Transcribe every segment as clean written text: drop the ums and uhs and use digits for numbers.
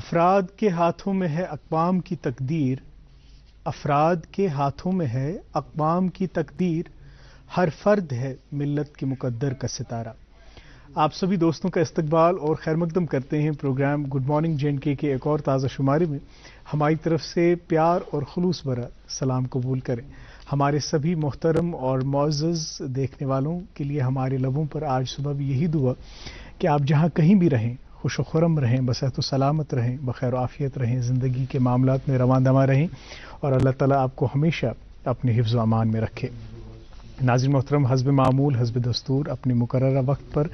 افراد کے ہاتھوں میں ہے اقوام کی تقدیر، افراد کے ہاتھوں میں ہے اقوام کی تقدیر، ہر فرد ہے ملت کے مقدر کا ستارہ۔ آپ سبھی دوستوں کا استقبال اور خیر مقدم کرتے ہیں پروگرام گڈ مارننگ JNK کے ایک اور تازہ شمارے میں۔ ہماری طرف سے پیار اور خلوص بھرا سلام قبول کریں۔ ہمارے سبھی محترم اور معزز دیکھنے والوں کے لیے ہمارے لبوں پر آج صبح بھی یہی دعا کہ آپ جہاں کہیں بھی رہیں خوش و خرم رہیں، بصحت و سلامت رہیں، بخیر و عافیت رہیں، زندگی کے معاملات میں رواں دواں رہیں اور اللہ تعالیٰ آپ کو ہمیشہ اپنے حفظ و امان میں رکھے۔ ناظرین محترم، حسب معمول حسب دستور اپنے مقررہ وقت پر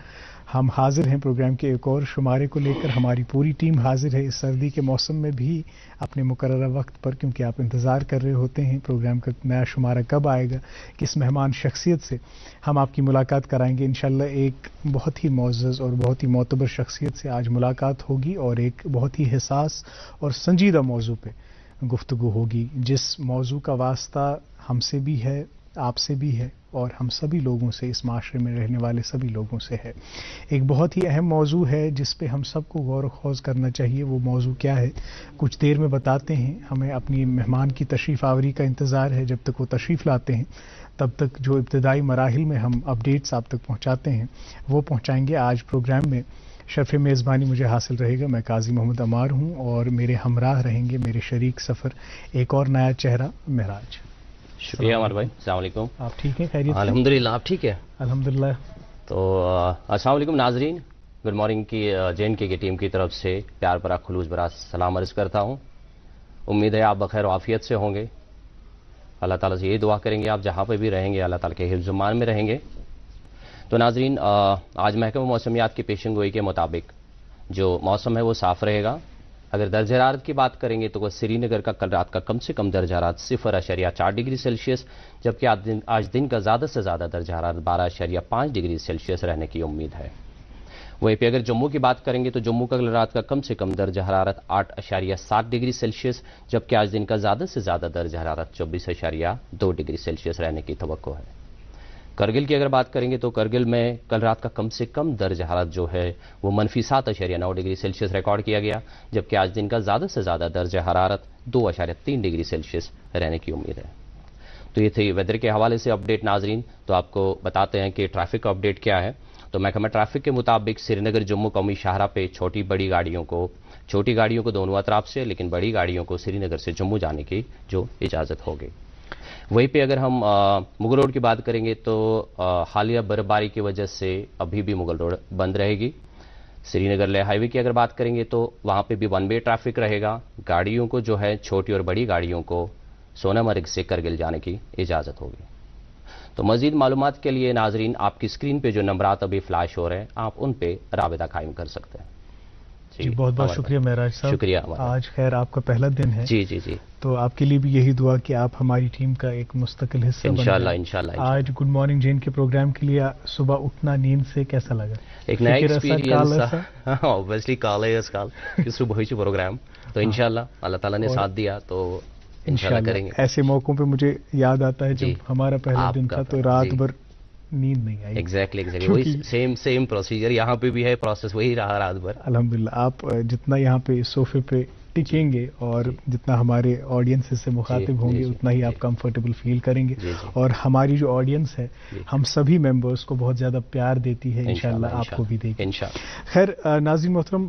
ہم حاضر ہیں پروگرام کے ایک اور شمارے کو لے کر۔ ہماری پوری ٹیم حاضر ہے اس سردی کے موسم میں بھی اپنے مقررہ وقت پر، کیونکہ آپ انتظار کر رہے ہوتے ہیں پروگرام کا نیا شمارہ کب آئے گا، کس مہمان شخصیت سے ہم آپ کی ملاقات کرائیں گے۔ انشاءاللہ ایک بہت ہی معزز اور بہت ہی معتبر شخصیت سے آج ملاقات ہوگی اور ایک بہت ہی حساس اور سنجیدہ موضوع پہ گفتگو ہوگی، جس موضوع کا واسطہ ہم سے بھی ہے، آپ سے بھی ہے اور ہم سبھی لوگوں سے، اس معاشرے میں رہنے والے سبھی لوگوں سے ہے۔ ایک بہت ہی اہم موضوع ہے جس پہ ہم سب کو غور و خوض کرنا چاہیے۔ وہ موضوع کیا ہے کچھ دیر میں بتاتے ہیں۔ ہمیں اپنی مہمان کی تشریف آوری کا انتظار ہے۔ جب تک وہ تشریف لاتے ہیں تب تک جو ابتدائی مراحل میں ہم اپڈیٹس آپ تک پہنچاتے ہیں وہ پہنچائیں گے۔ آج پروگرام میں شرف میزبانی مجھے حاصل رہے گا۔ میں قاضی محمد عمار ہوں اور میرے ہمراہ رہیں گے میرے شریک سفر ایک اور نیا چہرہ معراج۔ شکریہ عمر بھائی، السلام علیکم۔ آپ ٹھیک ہیں؟ خیریت؟ الحمدللہ، آپ ٹھیک ہے؟ الحمدللہ۔ تو السلام علیکم ناظرین، گڈ مارننگ کی JNK کی ٹیم کی طرف سے پیار بھرا خلوص بھرا سلام عرض کرتا ہوں۔ امید ہے آپ بخیر و عافیت سے ہوں گے۔ اللہ تعالیٰ سے یہی دعا کریں گے آپ جہاں پہ بھی رہیں گے اللہ تعالیٰ کے حفظ و امان میں رہیں گے۔ تو ناظرین، آج محکمہ موسمیات کی پیشن گوئی کے مطابق جو موسم ہے وہ صاف رہے گا۔ اگر درجہ حرارت کی بات کریں گے تو وہ سری نگر کا کل رات کا کم سے کم درجہ حرارت 0.4 ڈگری سیلسیس، جبکہ آج دن کا زیادہ سے زیادہ درجہ حرارت 12.5 ڈگری سیلسیس رہنے کی امید ہے۔ وہیں پہ اگر جموں کی بات کریں گے تو جموں کا کل رات کا کم سے کم درجہ حرارت 8.7 ڈگری سیلسیس، جبکہ آج دن کا زیادہ سے زیادہ درجہ حرارت 24.2 ڈگری سیلسیس رہنے کی توقع ہے۔ کرگل کی اگر بات کریں گے تو کرگل میں کل رات کا کم سے کم درجہ حرارت جو ہے وہ -7.9 ڈگری سیلسیس ریکارڈ کیا گیا، جبکہ آج دن کا زیادہ سے زیادہ درجہ حرارت 2.3 ڈگری سیلسیس رہنے کی امید ہے۔ تو یہ تھی ویدر کے حوالے سے اپڈیٹ ناظرین۔ تو آپ کو بتاتے ہیں کہ ٹریفک کا اپڈیٹ کیا ہے۔ تو محکمہ ٹریفک کے مطابق سری نگر جموں قومی شاہراہ پہ چھوٹی گاڑیوں کو دونوں اطراف سے، لیکن بڑی گاڑیوں کو سری نگر سے جموں جانے کی جو اجازت ہوگی۔ وہیں پہ اگر ہم مغل روڈ کی بات کریں گے تو حالیہ برفباری کی وجہ سے ابھی بھی مغل روڈ بند رہے گی۔ سری نگر لے ہائی وے کی اگر بات کریں گے تو وہاں پہ بھی 1 وے ٹریفک رہے گا۔ گاڑیوں کو جو ہے چھوٹی اور بڑی گاڑیوں کو سونا مرگ سے کرگل جانے کی اجازت ہوگی۔ تو مزید معلومات کے لیے ناظرین آپ کی اسکرین پہ جو نمبرات ابھی فلیش ہو رہے ہیں آپ ان پہ رابطہ قائم کر سکتے ہیں۔ جی بہت بہت شکریہ معراج صاحب۔ شکریہ۔ آج خیر آپ کا پہلا دن ہے۔ جی جی جی، تو آپ کے لیے بھی یہی دعا کہ آپ ہماری ٹیم کا ایک مستقل حصہ بن جائیں۔ انشاءاللہ۔ آج گڈ مارننگ JNK کے پروگرام کے لیے صبح اٹھنا نیند سے کیسا لگا؟ ایک نیا ایکسپیرینس، اوبویسلی کال ہے اس کال کہ صبح ہی پروگرام، تو انشاءاللہ اللہ تعالیٰ نے ساتھ دیا تو انشاءاللہ کریں گے۔ ایسے موقعوں پہ مجھے یاد آتا ہے جب ہمارا پہلا دن تھا تو رات بھر نیند نہیں آئی۔ ایگزیکٹلی وہی سیم پروسیجر یہاں پہ بھی ہے، پروسیس وہی رہا رات بھر۔ الحمدللہ آپ جتنا یہاں پہ صوفے پہ ٹکیں گے اور جتنا ہمارے آڈینس سے مخاطب ہوں گے اتنا ہی آپ کمفرٹیبل فیل کریں گے، اور ہماری جو آڈینس ہے ہم سبھی ممبرس کو بہت زیادہ پیار دیتی ہے، انشاءاللہ آپ کو بھی دے گی۔ خیر ناظرین محترم،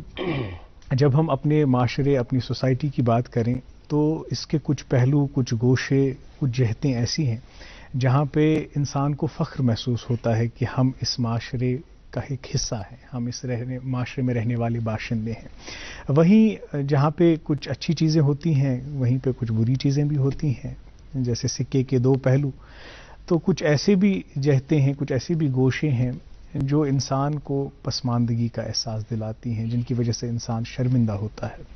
جب ہم اپنے معاشرے اپنی سوسائٹی کی بات کریں تو اس کے کچھ پہلو، کچھ گوشے، کچھ جہتیں ایسی ہیں جہاں پہ انسان کو فخر محسوس ہوتا ہے کہ ہم اس معاشرے کا ایک حصہ ہیں، ہم اس معاشرے میں رہنے والے باشندے ہیں۔ وہیں جہاں پہ کچھ اچھی چیزیں ہوتی ہیں وہیں پہ کچھ بری چیزیں بھی ہوتی ہیں، جیسے سکے کے 2 پہلو۔ تو کچھ ایسے بھی جہتیں ہیں، کچھ ایسے بھی گوشے ہیں جو انسان کو پسماندگی کا احساس دلاتی ہیں، جن کی وجہ سے انسان شرمندہ ہوتا ہے۔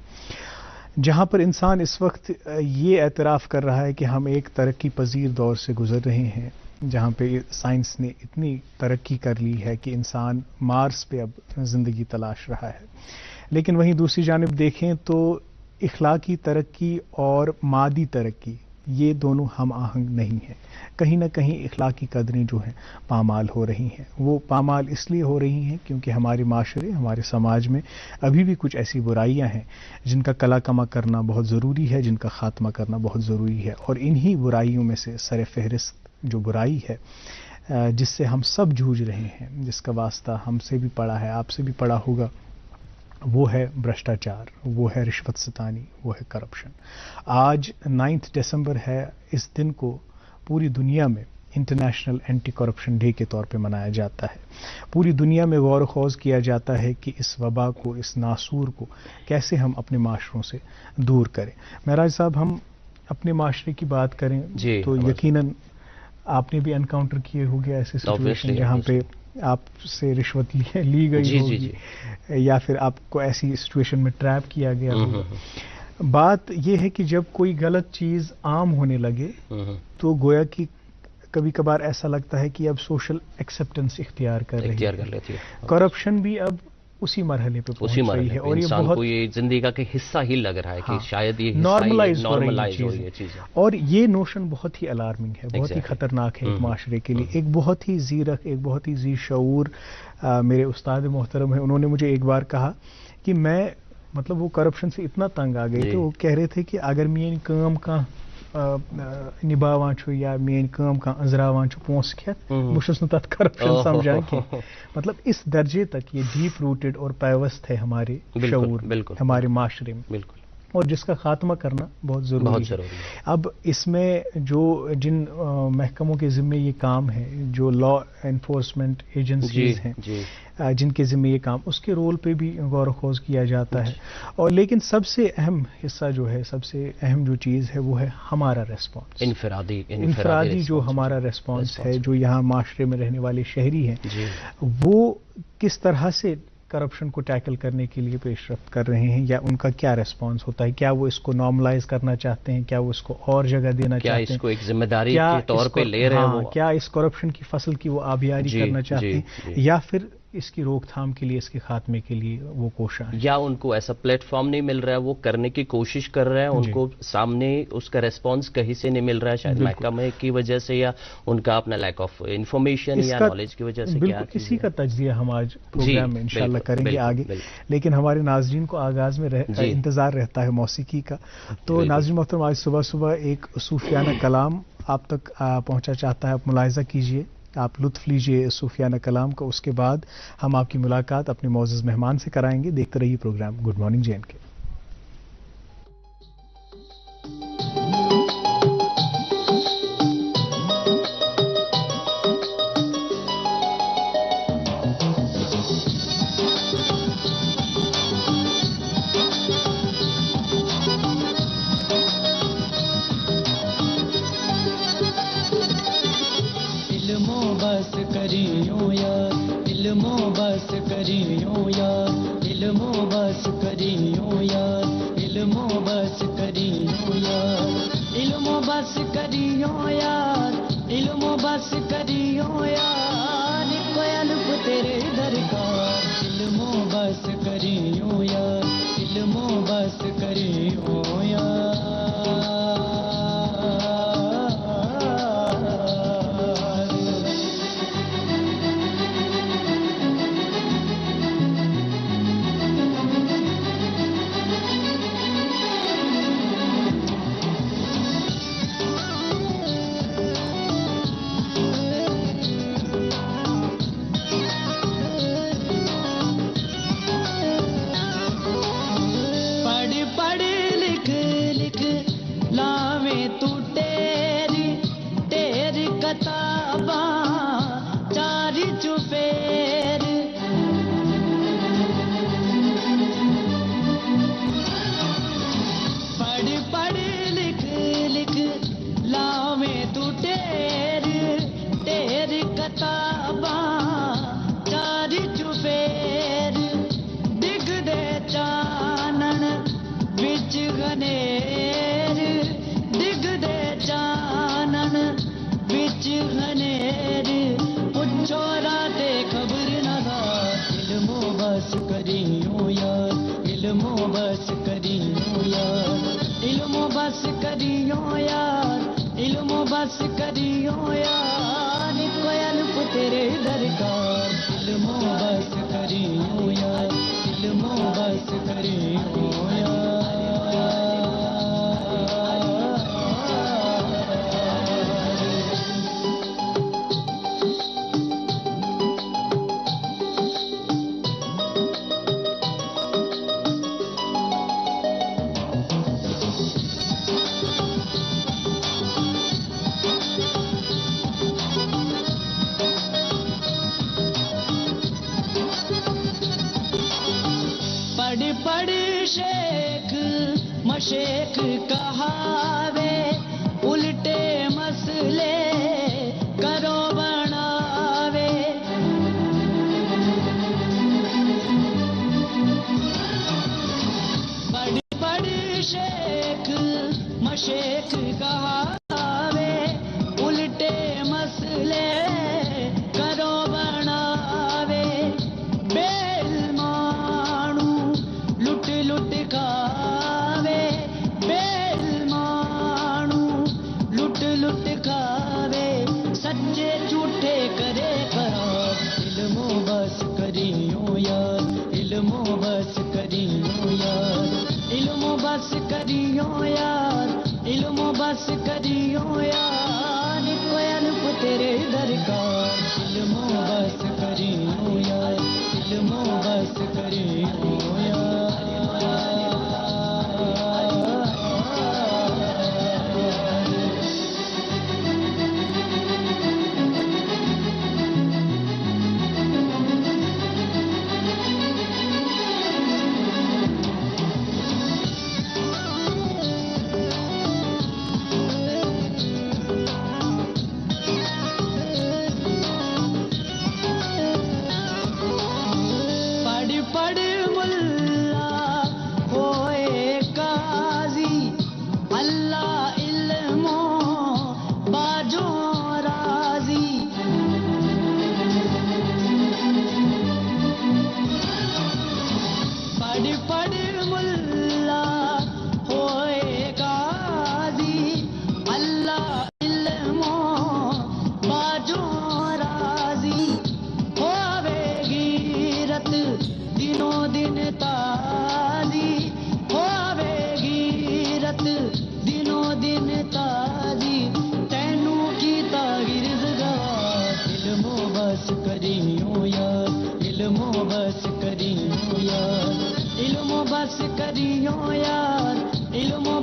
جہاں پر انسان اس وقت یہ اعتراف کر رہا ہے کہ ہم ایک ترقی پذیر دور سے گزر رہے ہیں، جہاں پہ سائنس نے اتنی ترقی کر لی ہے کہ انسان مارس پہ اب زندگی تلاش رہا ہے، لیکن وہیں دوسری جانب دیکھیں تو اخلاقی ترقی اور مادی ترقی یہ دونوں ہم آہنگ نہیں ہیں. کہیں نہ کہیں اخلاقی قدریں جو ہیں پامال ہو رہی ہیں. وہ پامال اس لیے ہو رہی ہیں کیونکہ ہمارے معاشرے، ہمارے سماج میں ابھی بھی کچھ ایسی برائیاں ہیں جن کا کلا کما کرنا بہت ضروری ہے، جن کا خاتمہ کرنا بہت ضروری ہے. اور انہی برائیوں میں سے سر فہرست جو برائی ہے جس سے ہم سب جوجھ رہے ہیں، جس کا واسطہ ہم سے بھی پڑا ہے، آپ سے بھی پڑا ہوگا، وہ ہے بھرشٹاچار، وہ ہے رشوت ستانی، وہ ہے کرپشن. آج 9 دسمبر ہے. اس دن کو پوری دنیا میں انٹرنیشنل اینٹی کرپشن ڈے کے طور پہ منایا جاتا ہے. پوری دنیا میں غور و خوض کیا جاتا ہے کہ اس وبا کو، اس ناسور کو کیسے ہم اپنے معاشروں سے دور کریں. معراج صاحب، ہم اپنے معاشرے کی بات کریں تو یقیناً آپ نے بھی انکاؤنٹر کیے ہوگے ایسے سچویشن جہاں پہ آپ سے رشوت لی گئی ہوگی یا پھر آپ کو ایسی سچویشن میں ٹریپ کیا گیا ہوگا. بات یہ ہے کہ جب کوئی غلط چیز عام ہونے لگے تو گویا کہ کبھی کبھار ایسا لگتا ہے کہ اب سوشل ایکسیپٹنس اختیار کر رہی ہے. کرپشن بھی اب اسی مرحلے پہ پہنچ رہی ہے اور یہ انسان بہت کو یہ زندگی کا حصہ ہی لگ رہا ہے کہ شاید یہ نارملائز ہو رہی ہے چیزیں. اور یہ نوشن بہت ہی الارمنگ ہے، بہت ہی خطرناک ہے ایک معاشرے کے لیے. ایک بہت ہی زیرک، ایک بہت ہی ذی شعور میرے استاد محترم ہیں، انہوں نے مجھے ایک بار کہا کہ میں مطلب وہ کرپشن سے اتنا تنگ آ گئے تھے، وہ کہہ رہے تھے کہ اگر میری کام کا نباوان چھو یا میری کام کا انزراوان چھو پونس کھیت بہت نہ تت کرپشن سمجھان کی. مطلب اس درجے تک یہ ڈیپ روٹڈ اور پیوست ہے ہمارے شعور، ہمارے معاشرے میں، بالکل، اور جس کا خاتمہ کرنا بہت ضروری ہے. اب اس میں جن محکموں کے ذمے یہ کام ہے، جو لا انفورسمنٹ ایجنسیز ہیں جن کے ذمے یہ کام، اس کے رول پہ بھی غور و خوض کیا جاتا ہے. اور لیکن سب سے اہم حصہ جو ہے، سب سے اہم جو چیز ہے وہ ہے ہمارا ریسپانس، انفرادی جو ہمارا ریسپانس ہے، جو یہاں معاشرے میں رہنے والے شہری ہیں وہ کس طرح سے کرپشن کو ٹیکل کرنے کے لیے پیش رفت کر رہے ہیں، یا ان کا کیا ریسپانس ہوتا ہے. کیا وہ اس کو نارملائز کرنا چاہتے ہیں، کیا وہ اس کو اور جگہ دینا چاہتے ہیں، کیا اس کو ایک ذمہ داری کے طور پہ لے رہے ہیں، کیا اس کرپشن کی فصل کی وہ آبیاری کرنا چاہتے ہیں، یا پھر اس کی روک تھام کے لیے، اس کے خاتمے کے لیے وہ کوشاں ہیں، یا ان کو ایسا پلیٹ فارم نہیں مل رہا ہے، وہ کرنے کی کوشش کر رہے ہیں، ان کو سامنے اس کا ریسپانس کہیں سے نہیں مل رہا ہے، شاید محکمے کی وجہ سے یا ان کا اپنا لیک آف انفارمیشن یا نالج کی وجہ سے. بالکل اسی کا تجزیہ ہم آج پروگرام میں انشاءاللہ کریں گے آگے. لیکن ہمارے ناظرین کو آغاز میں انتظار رہتا ہے موسیقی کا. تو ناظرین محترم، آج صبح صبح ایک صوفیانہ کلام آپ تک پہنچا چاہتا ہے، آپ ملاحظہ کیجئے، آپ لطف لیجئے صوفیانہ کلام کا. اس کے بعد ہم آپ کی ملاقات اپنے معزز مہمان سے کرائیں گے. دیکھتے رہیے programme good morning J and K. علم بس کریو یار علم و بس کریو یار کوئی الف تیرے درکار علم و بس کریو یار علم و بس کریو یار شیخ مشیخ کہاوے الٹے مسئلے کرو بناوے بڑی بڑی شیخ مشیخ کہاوے الٹے مسئلے کرو بناوے لٹ کھاوے بیل مانو لٹ لٹ کھاوے سچے جھوٹے کرے قرار علم و بس کریو یار علم و بس کریو یار علم و بس کریو یار علم و بس کریو یار کوئی الف تیرے درکار علم و بس کریو یار علم و بس کریو یار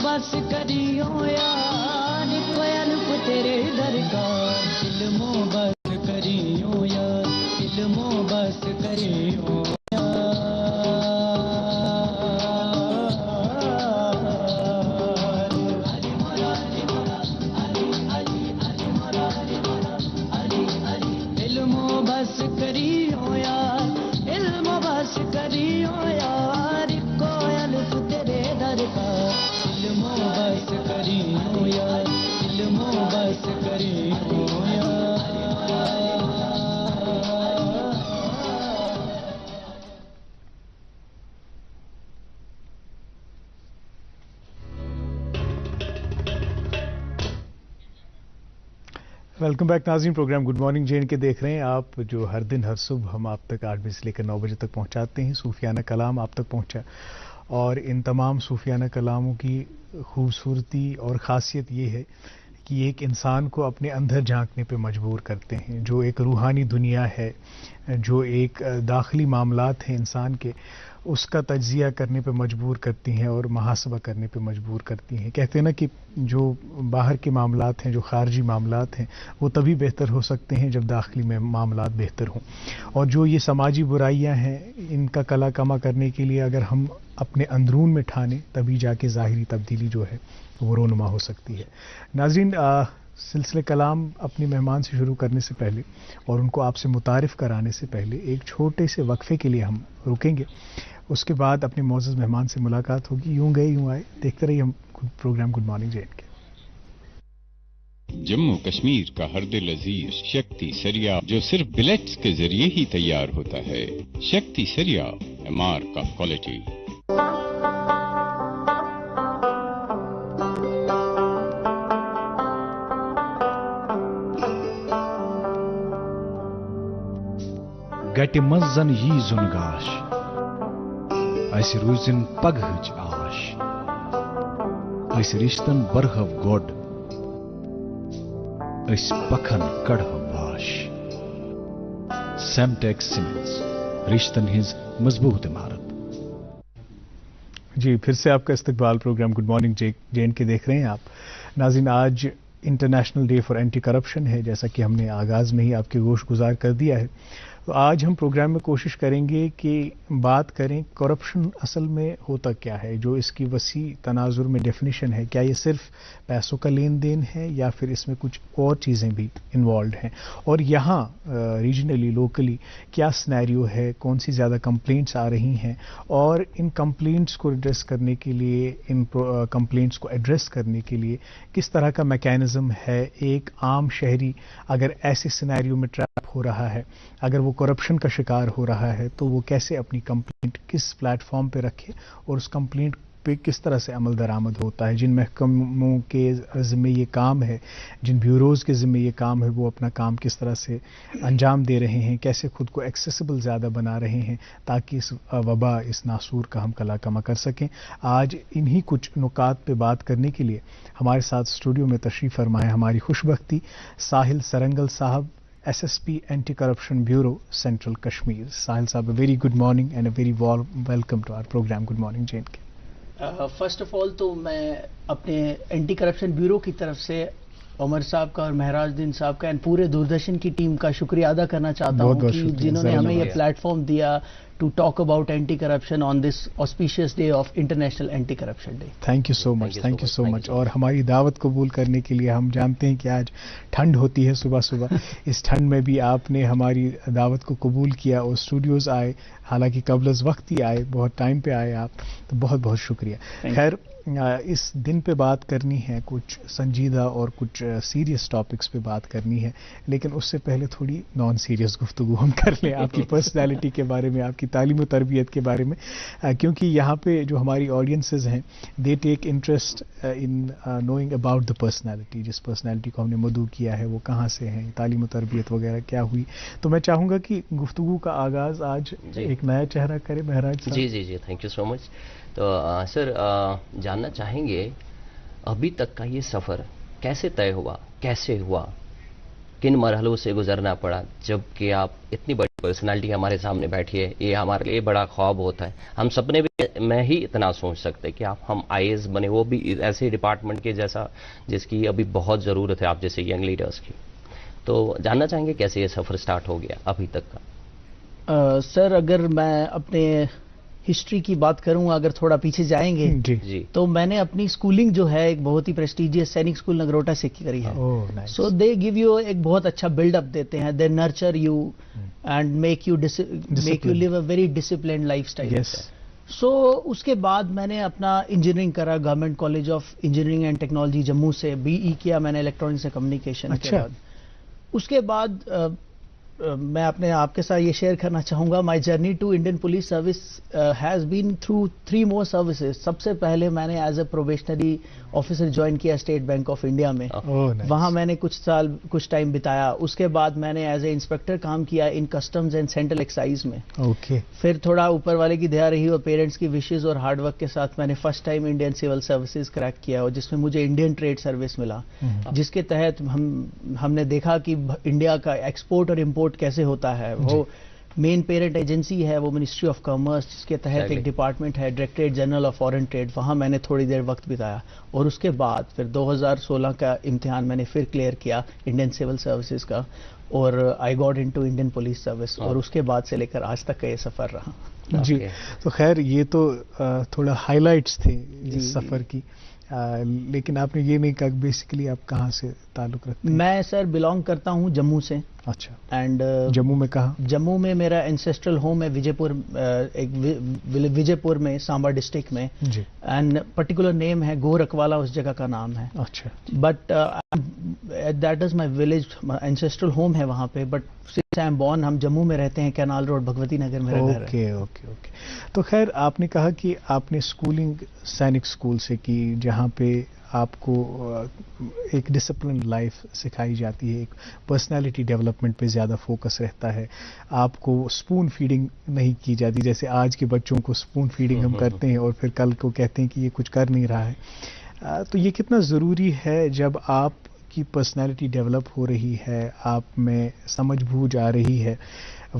بس کریو یار کوئی الف تیرے درکار علم و بس کریو یار علم و بس کریو علم و بس کریو یار علم و بس کریو یار کوئی الف تیرے درکار علم و بس کریو یار علم و بس کریو یار ویلکم بیک ناظرین، programme good morning J and K دیکھ رہے ہیں آپ، جو ہر دن ہر صبح ہم آپ تک 8 بجے سے لے کر 9 بجے تک پہنچاتے ہیں۔ صوفیانہ کلام آپ تک پہنچا، اور ان تمام صوفیانہ کلاموں کی خوبصورتی اور خاصیت یہ ہے کہ یہ ایک انسان کو اپنے اندر جھانکنے پہ مجبور کرتے ہیں۔ جو ایک روحانی دنیا ہے، جو ایک داخلی معاملات ہیں انسان کے، اس کا تجزیہ کرنے پہ مجبور کرتی ہیں اور محاسبہ کرنے پہ مجبور کرتی ہیں۔ کہتے ہیں نا کہ جو باہر کے معاملات ہیں، جو خارجی معاملات ہیں، وہ تبھی بہتر ہو سکتے ہیں جب داخلی میں معاملات بہتر ہوں، اور جو یہ سماجی برائیاں ہیں ان کا کلا کما کرنے کے لیے اگر ہم اپنے اندرون میں ٹھانیں تبھی جا کے ظاہری تبدیلی جو ہے وہ رونما ہو سکتی ہے۔ ناظرین، سلسلہ کلام اپنے مہمان سے شروع کرنے سے پہلے اور ان کو آپ سے متعارف کرانے سے پہلے ایک چھوٹے سے وقفے کے لیے ہم رکیں گے، اس کے بعد اپنے معزز مہمان سے ملاقات ہوگی۔ یوں گئے یوں آئے، دیکھتے رہیے ہم programme good morning J and K. Jammu Kashmir کا ہر دل عزیز شکتی سریا، جو صرف بلیٹس کے ذریعے ہی تیار ہوتا ہے۔ شکتی سریا، اے مارک آف کوالٹی۔ گٹہِ منٛز زن یی زُن گاش اسہِ روٗزِن پگہٕچ آش أسۍ رِشتن برہو گۄڈ أسۍ پکھن کڑہو واش سیمٹیک سیمنٹس رشتن ہٕنٛز مضبوط عمارت. جی پھر سے آپ کا استقبال پروگرام گڈ مارننگ جے کے دیکھ رہے ہیں آپ. ناظرین آج international day for anti corruption ہے، جیسا کہ ہم نے آغاز میں ہی آپ کے گوش گزار کر دیا ہے. تو آج ہم پروگرام میں کوشش کریں گے کہ بات کریں کرپشن اصل میں ہوتا کیا ہے، جو اس کی وسیع تناظر میں ڈیفینیشن ہے. کیا یہ صرف پیسوں کا لین دین ہے یا پھر اس میں کچھ اور چیزیں بھی انوالوڈ ہیں، اور یہاں ریجنلی لوکلی کیا سنیریو ہے، کون سی زیادہ کمپلینٹس آ رہی ہیں، اور ان کمپلینٹس کو ایڈریس کرنے کے لیے، ان کمپلینٹس کو ایڈریس کرنے کے لیے کس طرح کا میکینزم ہے. ایک عام شہری اگر ایسے سنیریو میں ٹریپ ہو رہا ہے، اگر وہ کرپشن کا شکار ہو رہا ہے، تو وہ کیسے اپنی کمپلینٹ کس پلیٹ فارم پہ رکھے اور اس کمپلینٹ پہ کس طرح سے عمل درآمد ہوتا ہے. جن محکموں کے ذمہ یہ کام ہے، جن بیوروز کے ذمہ یہ کام ہے، وہ اپنا کام کس طرح سے انجام دے رہے ہیں، کیسے خود کو ایکسیسیبل زیادہ بنا رہے ہیں تاکہ اس وبا، اس ناسور کا ہم کلا کما کر سکیں. آج انہی کچھ نکات پہ بات کرنے کے لیے ہمارے ساتھ اسٹوڈیو میں تشریف فرما ہے ہماری خوش بختی ساحل سرنگل صاحب، SSP anti corruption bureau central Kashmir. Sahil صاحب، very good morning and a very warm welcome to our programme good morning J K. First of all تو میں اپنے اینٹی کرپشن بیورو کی طرف سے عمر صاحب کا اور مہراج الدین صاحب کا اینڈ پورے دوردرشن کی ٹیم کا شکریہ ادا کرنا چاہتا ہوں کہ جنہوں نے ہمیں یہ پلیٹ فارم دیا to talk about anti corruption on this auspicious day of international anti corruption day. Thank you so much, thank you so much. اور ہماری دعوت قبول کرنے کے لیے، ہم جانتے ہیں کہ آج ٹھنڈ ہوتی ہے صبح صبح، اس ٹھنڈ میں بھی آپ نے ہماری دعوت کو قبول کیا اور اسٹوڈیوز آئے، حالانکہ قبل از وقت ہی آئے، بہت ٹائم پہ آئے آپ، تو بہت بہت شکریہ. خیر، اس دن پہ بات کرنی ہے، کچھ سنجیدہ اور کچھ سیریس ٹاپکس پہ بات کرنی ہے، لیکن اس سے پہلے تھوڑی نان سیریس گفتگو ہم کر لیں آپ کی پرسنالٹی کے بارے میں، آپ کی تعلیم و تربیت کے بارے میں، کیونکہ یہاں پہ جو ہماری آڈینسز ہیں they take interest in knowing about the personality. جس پرسنالٹی کو ہم نے مدعو کیا ہے وہ کہاں سے ہیں، تعلیم و تربیت وغیرہ کیا ہوئی. تو میں چاہوں گا کہ گفتگو کا آغاز آج ایک نیا چہرہ کرے مہراج صاحب. جی تھینک یو سو مچ. تو سر جاننا چاہیں گے ابھی تک کا یہ سفر کیسے طے ہوا، کیسے ہوا، کن مرحلوں سے گزرنا پڑا، جب کہ آپ اتنی بڑی پرسنالٹی ہمارے سامنے بیٹھی ہے. یہ ہمارے لیے بڑا خواب ہوتا ہے، ہم سپنے بھی میں ہی اتنا سوچ سکتے کہ آپ ہم IAS بنے، وہ بھی ایسے ڈپارٹمنٹ کے جیسا جس کی ابھی بہت ضرورت ہے آپ جیسے ینگ لیڈرز کی. تو جاننا چاہیں گے کیسے یہ سفر سٹارٹ ہو گیا ابھی تک کا. سر اگر میں اپنے ہسٹری کی بات کروں، اگر تھوڑا پیچھے جائیں گے جی تو میں نے اپنی اسکولنگ جو ہے ایک بہت ہی پریسٹیجیس سینک اسکول نگروٹا سے کری ہے. سو دے گیو یو ایک بہت اچھا بلڈ اپ دیتے ہیں، they nurture you and make you live a very disciplined lifestyle. So اس کے بعد میں نے اپنا انجینئرنگ کرا government college of engineering and technology Jammu سے، BE کیا میں نے الیکٹرانکس اینڈ کمیونیکیشن کے بعد. اس کے بعد میں اپنے آپ کے ساتھ یہ شیئر کرنا چاہوں گا، my journey to Indian police service has been through 3 more services. سب سے پہلے میں نے as a probationary officer join کیا اسٹیٹ بینک آف انڈیا میں، وہاں میں نے کچھ ٹائم بتایا. اس کے بعد میں نے ایز اے انسپیکٹر کام کیا ان کسٹمز اینڈ سینٹرل ایکسائز میں. پھر تھوڑا اوپر والے کی دیا رہی اور پیرنٹس کی وشز اور ہارڈ ورک کے ساتھ میں نے first time Indian civil services crack کیا، اور جس میں مجھے انڈین ٹریڈ سروس ملا، جس کے تحت ہم نے دیکھا کہ انڈیا کا ایکسپورٹ اور امپورٹ کیسے ہوتا ہے. وہ مین پیرنٹ ایجنسی ہے وہ منسٹری آف کامرس، جس کے تحت ایک ڈپارٹمنٹ ہے directorate general of foreign trade, وہاں میں نے تھوڑی دیر وقت بتایا. اور اس کے بعد پھر 2016 کا امتحان میں نے پھر کلیئر کیا انڈین سول سروسز کا، اور I got into Indian police service, اور اس کے بعد سے لے کر آج تک کا یہ سفر رہا. جی تو خیر یہ تو تھوڑا ہائی لائٹس تھے اس سفر کی، لیکن آپ نے یہ نہیں کہا بیسیکلی آپ کہاں سے تعلق رکھتے ہیں. میں سر بلانگ کرتا ہوں جموں سے. اچھا. اینڈ جموں میں کہاں؟ جموں میں میرا انسیسٹرل ہوم ہے وجے پور، ایک وجے پور میں سامبا ڈسٹرکٹ میں. جی. اینڈ پرٹیکولر نیم ہے گورکوالا، اس جگہ کا نام ہے. اچھا. But that is my village, ancestral home ہے وہاں پہ. But since I am born ہم جموں میں رہتے ہیں، کینال روڈ بھگوتی نگر میرا گھر ہے. اوکے. تو خیر آپ نے کہا کہ آپ نے اسکولنگ سینک اسکول سے کی، جہاں پہ آپ کو ایک ڈسپلن لائف سکھائی جاتی ہے, ایک پرسنالٹی ڈیولپمنٹ پہ زیادہ فوکس رہتا ہے, آپ کو اسپون فیڈنگ نہیں کی جاتی جیسے آج کے بچوں کو اسپون فیڈنگ ہم کرتے ہیں اور پھر کل کو کہتے ہیں کہ یہ کچھ کر نہیں رہا ہے. تو یہ کتنا ضروری ہے جب آپ کی پرسنالٹی ڈیولپ ہو رہی ہے, آپ میں سمجھ بوجھ آ رہی ہے,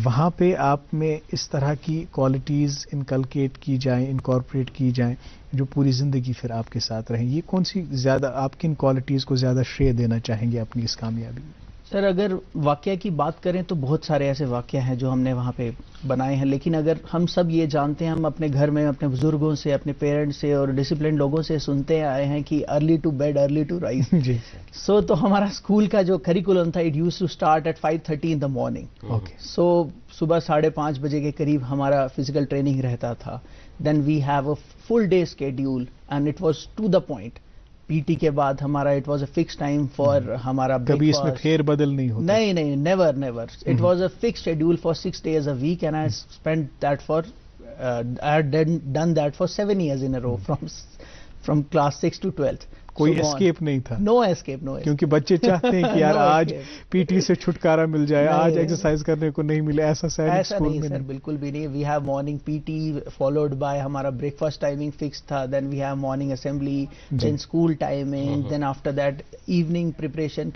وہاں پہ آپ میں اس طرح کی کوالٹیز انکلکیٹ کی جائیں, انکارپوریٹ کی جائیں جو پوری زندگی پھر آپ کے ساتھ رہیں. یہ کون سی زیادہ آپ کن کوالٹیز کو زیادہ شیئر دینا چاہیں گے اپنی اس کامیابی میں؟ سر اگر واقعہ کی بات کریں تو بہت سارے ایسے واقعہ ہیں جو ہم نے وہاں پہ بنائے ہیں, لیکن اگر ہم سب یہ جانتے ہیں, ہم اپنے گھر میں اپنے بزرگوں سے, اپنے پیرنٹس سے اور ڈسپلن لوگوں سے سنتے آئے ہیں کہ early to bed early to rise. جی سو تو ہمارا اسکول کا جو کریکولم تھا it used to start at 5:30 in the morning. Okay. So صبح 5:30 بجے کے قریب ہمارا فزیکل ٹریننگ رہتا تھا. Then we have a full day schedule and it was to the point. P T کے بعد ہمارا it was a fix time for ہمارا کبھی اس میں پھیر بدل نہیں ہوتا؟ نہیں, never never. It was a fix schedule for 6 days a week and I spent that for I had done that for 7 years in a row from class 6 to 12th. کوئی اسکیپ نہیں تھا؟ No escape. کیونکہ بچے چاہتے ہیں کہ یار آج پی ٹی سے چھٹکارا مل جائے, آج ایکسرسائز کرنے کو نہیں ملے. ایسا نہیں سر, بالکل بھی نہیں. We have morning P T followed by ہمارا بریک فاسٹ ٹائمنگ فکس تھا. Then we have morning assembly, then school timing, then after that evening preparation,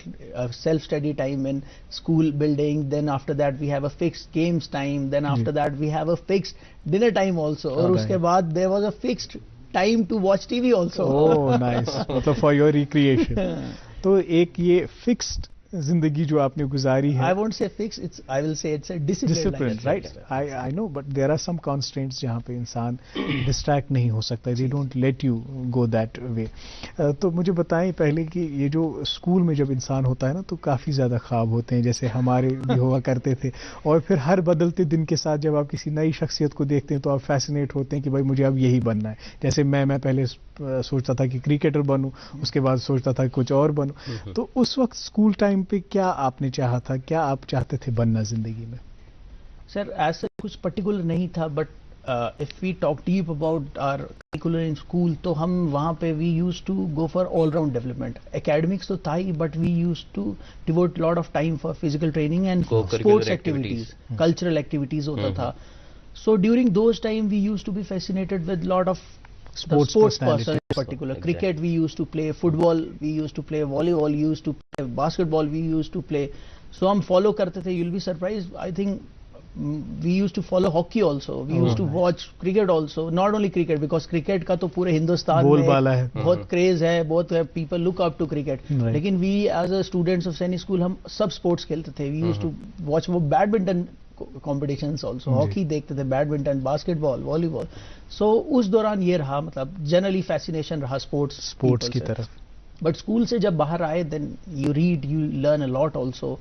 self study time in school building, then after that we have a fixed games time, then after that we have a fixed dinner time also, اور اس کے بعد there was a fixed time to watch TV also. Oh nice, مطلب for your recreation. تو ایک یہ fixed زندگی جو آپ نے گزاری ہے, I won't say fixed, I will say it's a discipline, right? I know, but there are some constraints جہاں پہ انسان ڈسٹریکٹ نہیں ہو سکتا. they don't let you go that way. تو مجھے بتائیں پہلے کہ یہ جو اسکول میں جب انسان ہوتا ہے نا تو کافی زیادہ خواب ہوتے ہیں, جیسے ہمارے بھی ہوا کرتے تھے, اور پھر ہر بدلتے دن کے ساتھ جب آپ کسی نئی شخصیت کو دیکھتے ہیں تو آپ فیسینیٹ ہوتے ہیں کہ بھائی مجھے اب یہی بننا ہے. جیسے میں پہلے سوچتا تھا کہ کرکٹر بنوں, اس کے بعد سوچتا تھا کہ کچھ اور بنوں. تو اس وقت اسکول ٹائم پہ کیا آپ نے چاہا تھا, کیا آپ چاہتے تھے بننا زندگی میں؟ سر ایسا کچھ پرٹیکولر نہیں تھا, but if we talk deep about our curricular in school تو ہم وہاں پہ we use to go for all round development. Academics تو تھا ہی, but we use to devote lot of time for physical training and sports activities, cultural activities ہوتا تھا. So during those time we use to be fascinated with lot of sports person in particular. Exactly. Cricket we used to play, football we used to play, volleyball we used to play, basketball we used to play. So hum follow karte the. You'll be surprised, I think we used to follow hockey also. We used to watch cricket also. Not only cricket, because cricket ka to pure Hindustan mein bahut craze hai, bahut people look up to cricket. Lekin we as a students of Sainik school hum sab sports khelte the. We used to watch badminton competitions also, hockey دیکھتے تھے, badminton, basket بال, والی بال. سو اس دوران یہ رہا, مطلب generally fascination رہا sports کی طرف. بٹ اسکول سے جب باہر آئے then you read, you learn a lot also.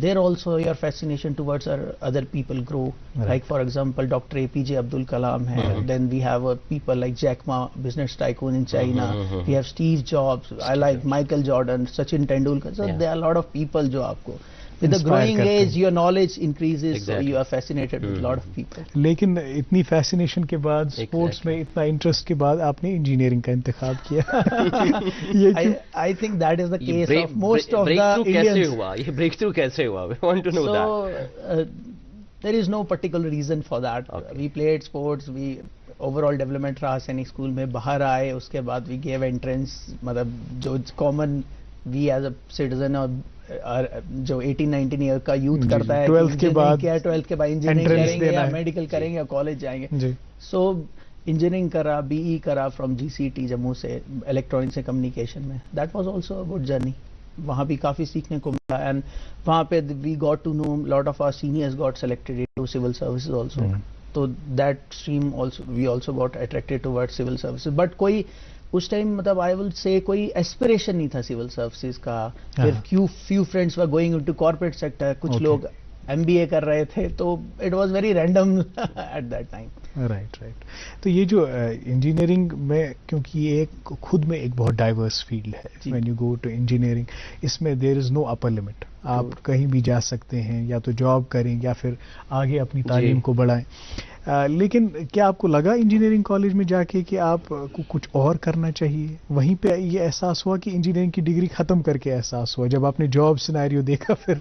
There also your fascination towards other people grow, like for example doctor A P J Abdul Kalam ہے. Then we have people like Jack Ma, business tycoon in China. We have Steve Jobs, I like Michael Jordan, Sachin Tendulkar. So there are lot of people جو آپ کو with the growing age your knowledge increases. Exactly. So you are fascinated with a lot of people. لیکن اتنی fascination کے بعد, sports میں اتنا interest کے بعد آپ نے انجینئرنگ کا انتخاب کیا. I think that is the case of most of the Indians. کیسے ہوا یہ بریک تھرو, کیسے ہوا? We want to know that. So there is no particular reason for that. We played sports, we overall development رہا سینک school میں. باہر آئے اس کے بعد we gave entrance, مطلب جو common we as a citizen اور جو 18-19 ایئر کا یوتھ کرتا ہے, 12th کے بعد انجینئرنگ کریں گے یا میڈیکل کریں گے یا کالج جائیں گے. سو انجینئرنگ کرا, بی ای کرا from G C T Jammu سے, الیکٹرانکس اینڈ کمیونیکیشن میں. That was also a good journey. وہاں بھی کافی سیکھنے کو ملا, اینڈ وہاں پہ we got to know lot of our seniors got selected to civil services also. تو that stream also we also got attracted toward civil services. But کوئی اس ٹائم مطلب آئی ول سے کوئی ایسپریشن نہیں تھا سول سروسز کا. Few friends were going into corporate sector, کچھ لوگ ایم بی اے کر رہے تھے, تو it was very random at that time. Right. تو یہ جو انجینئرنگ میں, کیونکہ یہ ایک خود میں ایک بہت ڈائیورس فیلڈ ہے, when you go to engineering, اس میں there is know upper limit. آپ کہیں بھی جا سکتے ہیں, یا تو جاب کریں یا پھر آگے اپنی تعلیم کو بڑھائیں. لیکن کیا آپ کو لگا انجینئرنگ کالج میں جا کے کہ آپ کو کچھ اور کرنا چاہیے؟ وہیں پہ یہ احساس ہوا کہ انجینئرنگ کی ڈگری ختم کر کے احساس ہوا جب آپ نے جاب سینیریو دیکھا پھر؟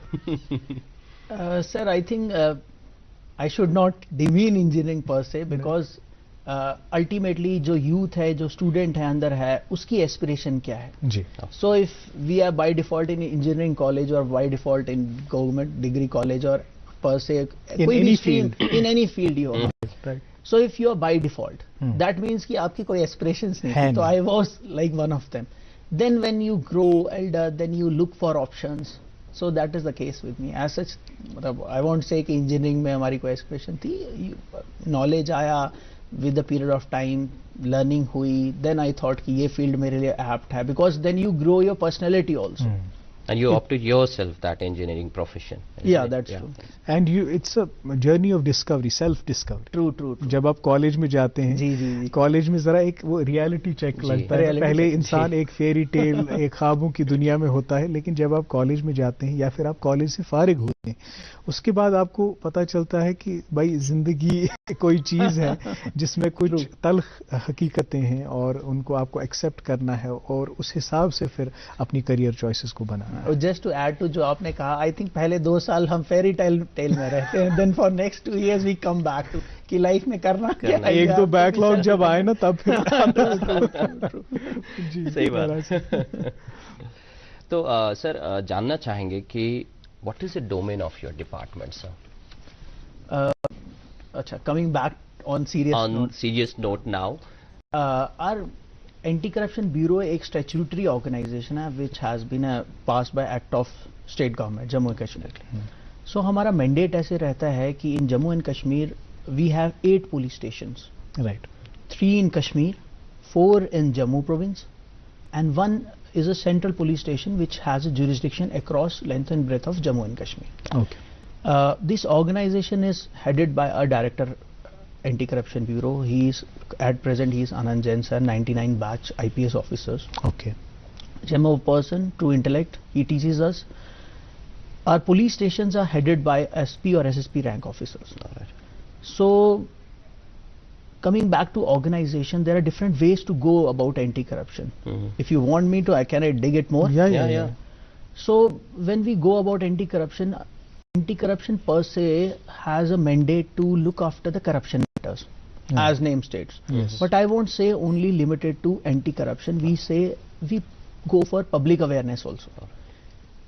Sir I think I should not demean engineering per se because ultimately جو یوتھ ہے جو اسٹوڈنٹ ہے اندر ہے اس کی ایسپریشن کیا ہے جی. So if we are by default in engineering college اور by default in government degree college اور پر سے کوئی بھی فیلڈ ان اینی فیلڈ ہی ہوگا. So if you are by default that means کہ آپ کی کوئی ایسپریشنس نہیں تھی. تو I was like one of them. Then when you grow elder then you look for options. So that is the case with me as such. مطلب آئی want سے کہ انجینئرنگ میں ہماری کوئی ایسپریشن تھی. نالج آیا with the period of time, learning ہوئی, دین I thought کہ یہ فیلڈ میرے لیے ایپٹ ہے because then you grow your personality also. And you opted yourself that engineering profession. Yeah, that's true. And it's a journey of discovery, self discovery. True. جب آپ college میں جاتے ہیں, جی کالج میں ذرا ایک وہ ریالٹی چیک لگتا ہے. پہلے انسان ایک فیری ٹیل ایک خوابوں کی دنیا میں ہوتا ہے, لیکن جب آپ کالج میں جاتے ہیں یا پھر آپ کالج سے فارغ ہوتے ہیں اس کے بعد آپ کو پتہ چلتا ہے کہ بھائی زندگی کوئی چیز ہے جس میں کچھ تلخ حقیقتیں ہیں اور ان کو آپ کو ایکسیپٹ کرنا ہے اور اس حساب سے پھر اپنی کریئر چوائسز کو بنانا ہے. جسٹ ٹو ایڈ ٹو جو آپ نے کہا, آئی تھنک پہلے 2 سال ہم فیری ٹیل میں رہتے ہیں, then for next 2 years we come back to کہ لائف میں کرنا کیا ہے. 1-2 بیک لاگ جب آئے نا تب پھر صحیح بات. تو سر جاننا چاہیں گے کہ what is the domain of your department sir? اچھا, coming back on serious note now, our anti corruption bureau ایک اسٹیچوٹری آرگنائزیشن ہے which has been pass by act of state government Jammu and Kashmir. So ہمارا mandate ایسے رہتا ہے کہ in Jammu and Kashmir we have 8 police stations, right, 3 in Kashmir, 4 in Jammu province, and 1 is a central police station which has a jurisdiction across length and breadth of Jammu and Kashmir. Okay. This organization is headed by a director, Anti-Corruption Bureau. At present he is Anand Jain sir, 99 batch IPS officers. Okay. Gem of person, true intellect. He teaches us. Our police stations are headed by SP or SSP rank officers. all right. So, coming back to organization, there are different ways to go about anti-corruption. If you want me to, can I dig it more? Yeah. So, when we go about anti-corruption per se has a mandate to look after the corruption matters, as name states. Yes. But I won't say only limited to anti-corruption. We say we go for public awareness also.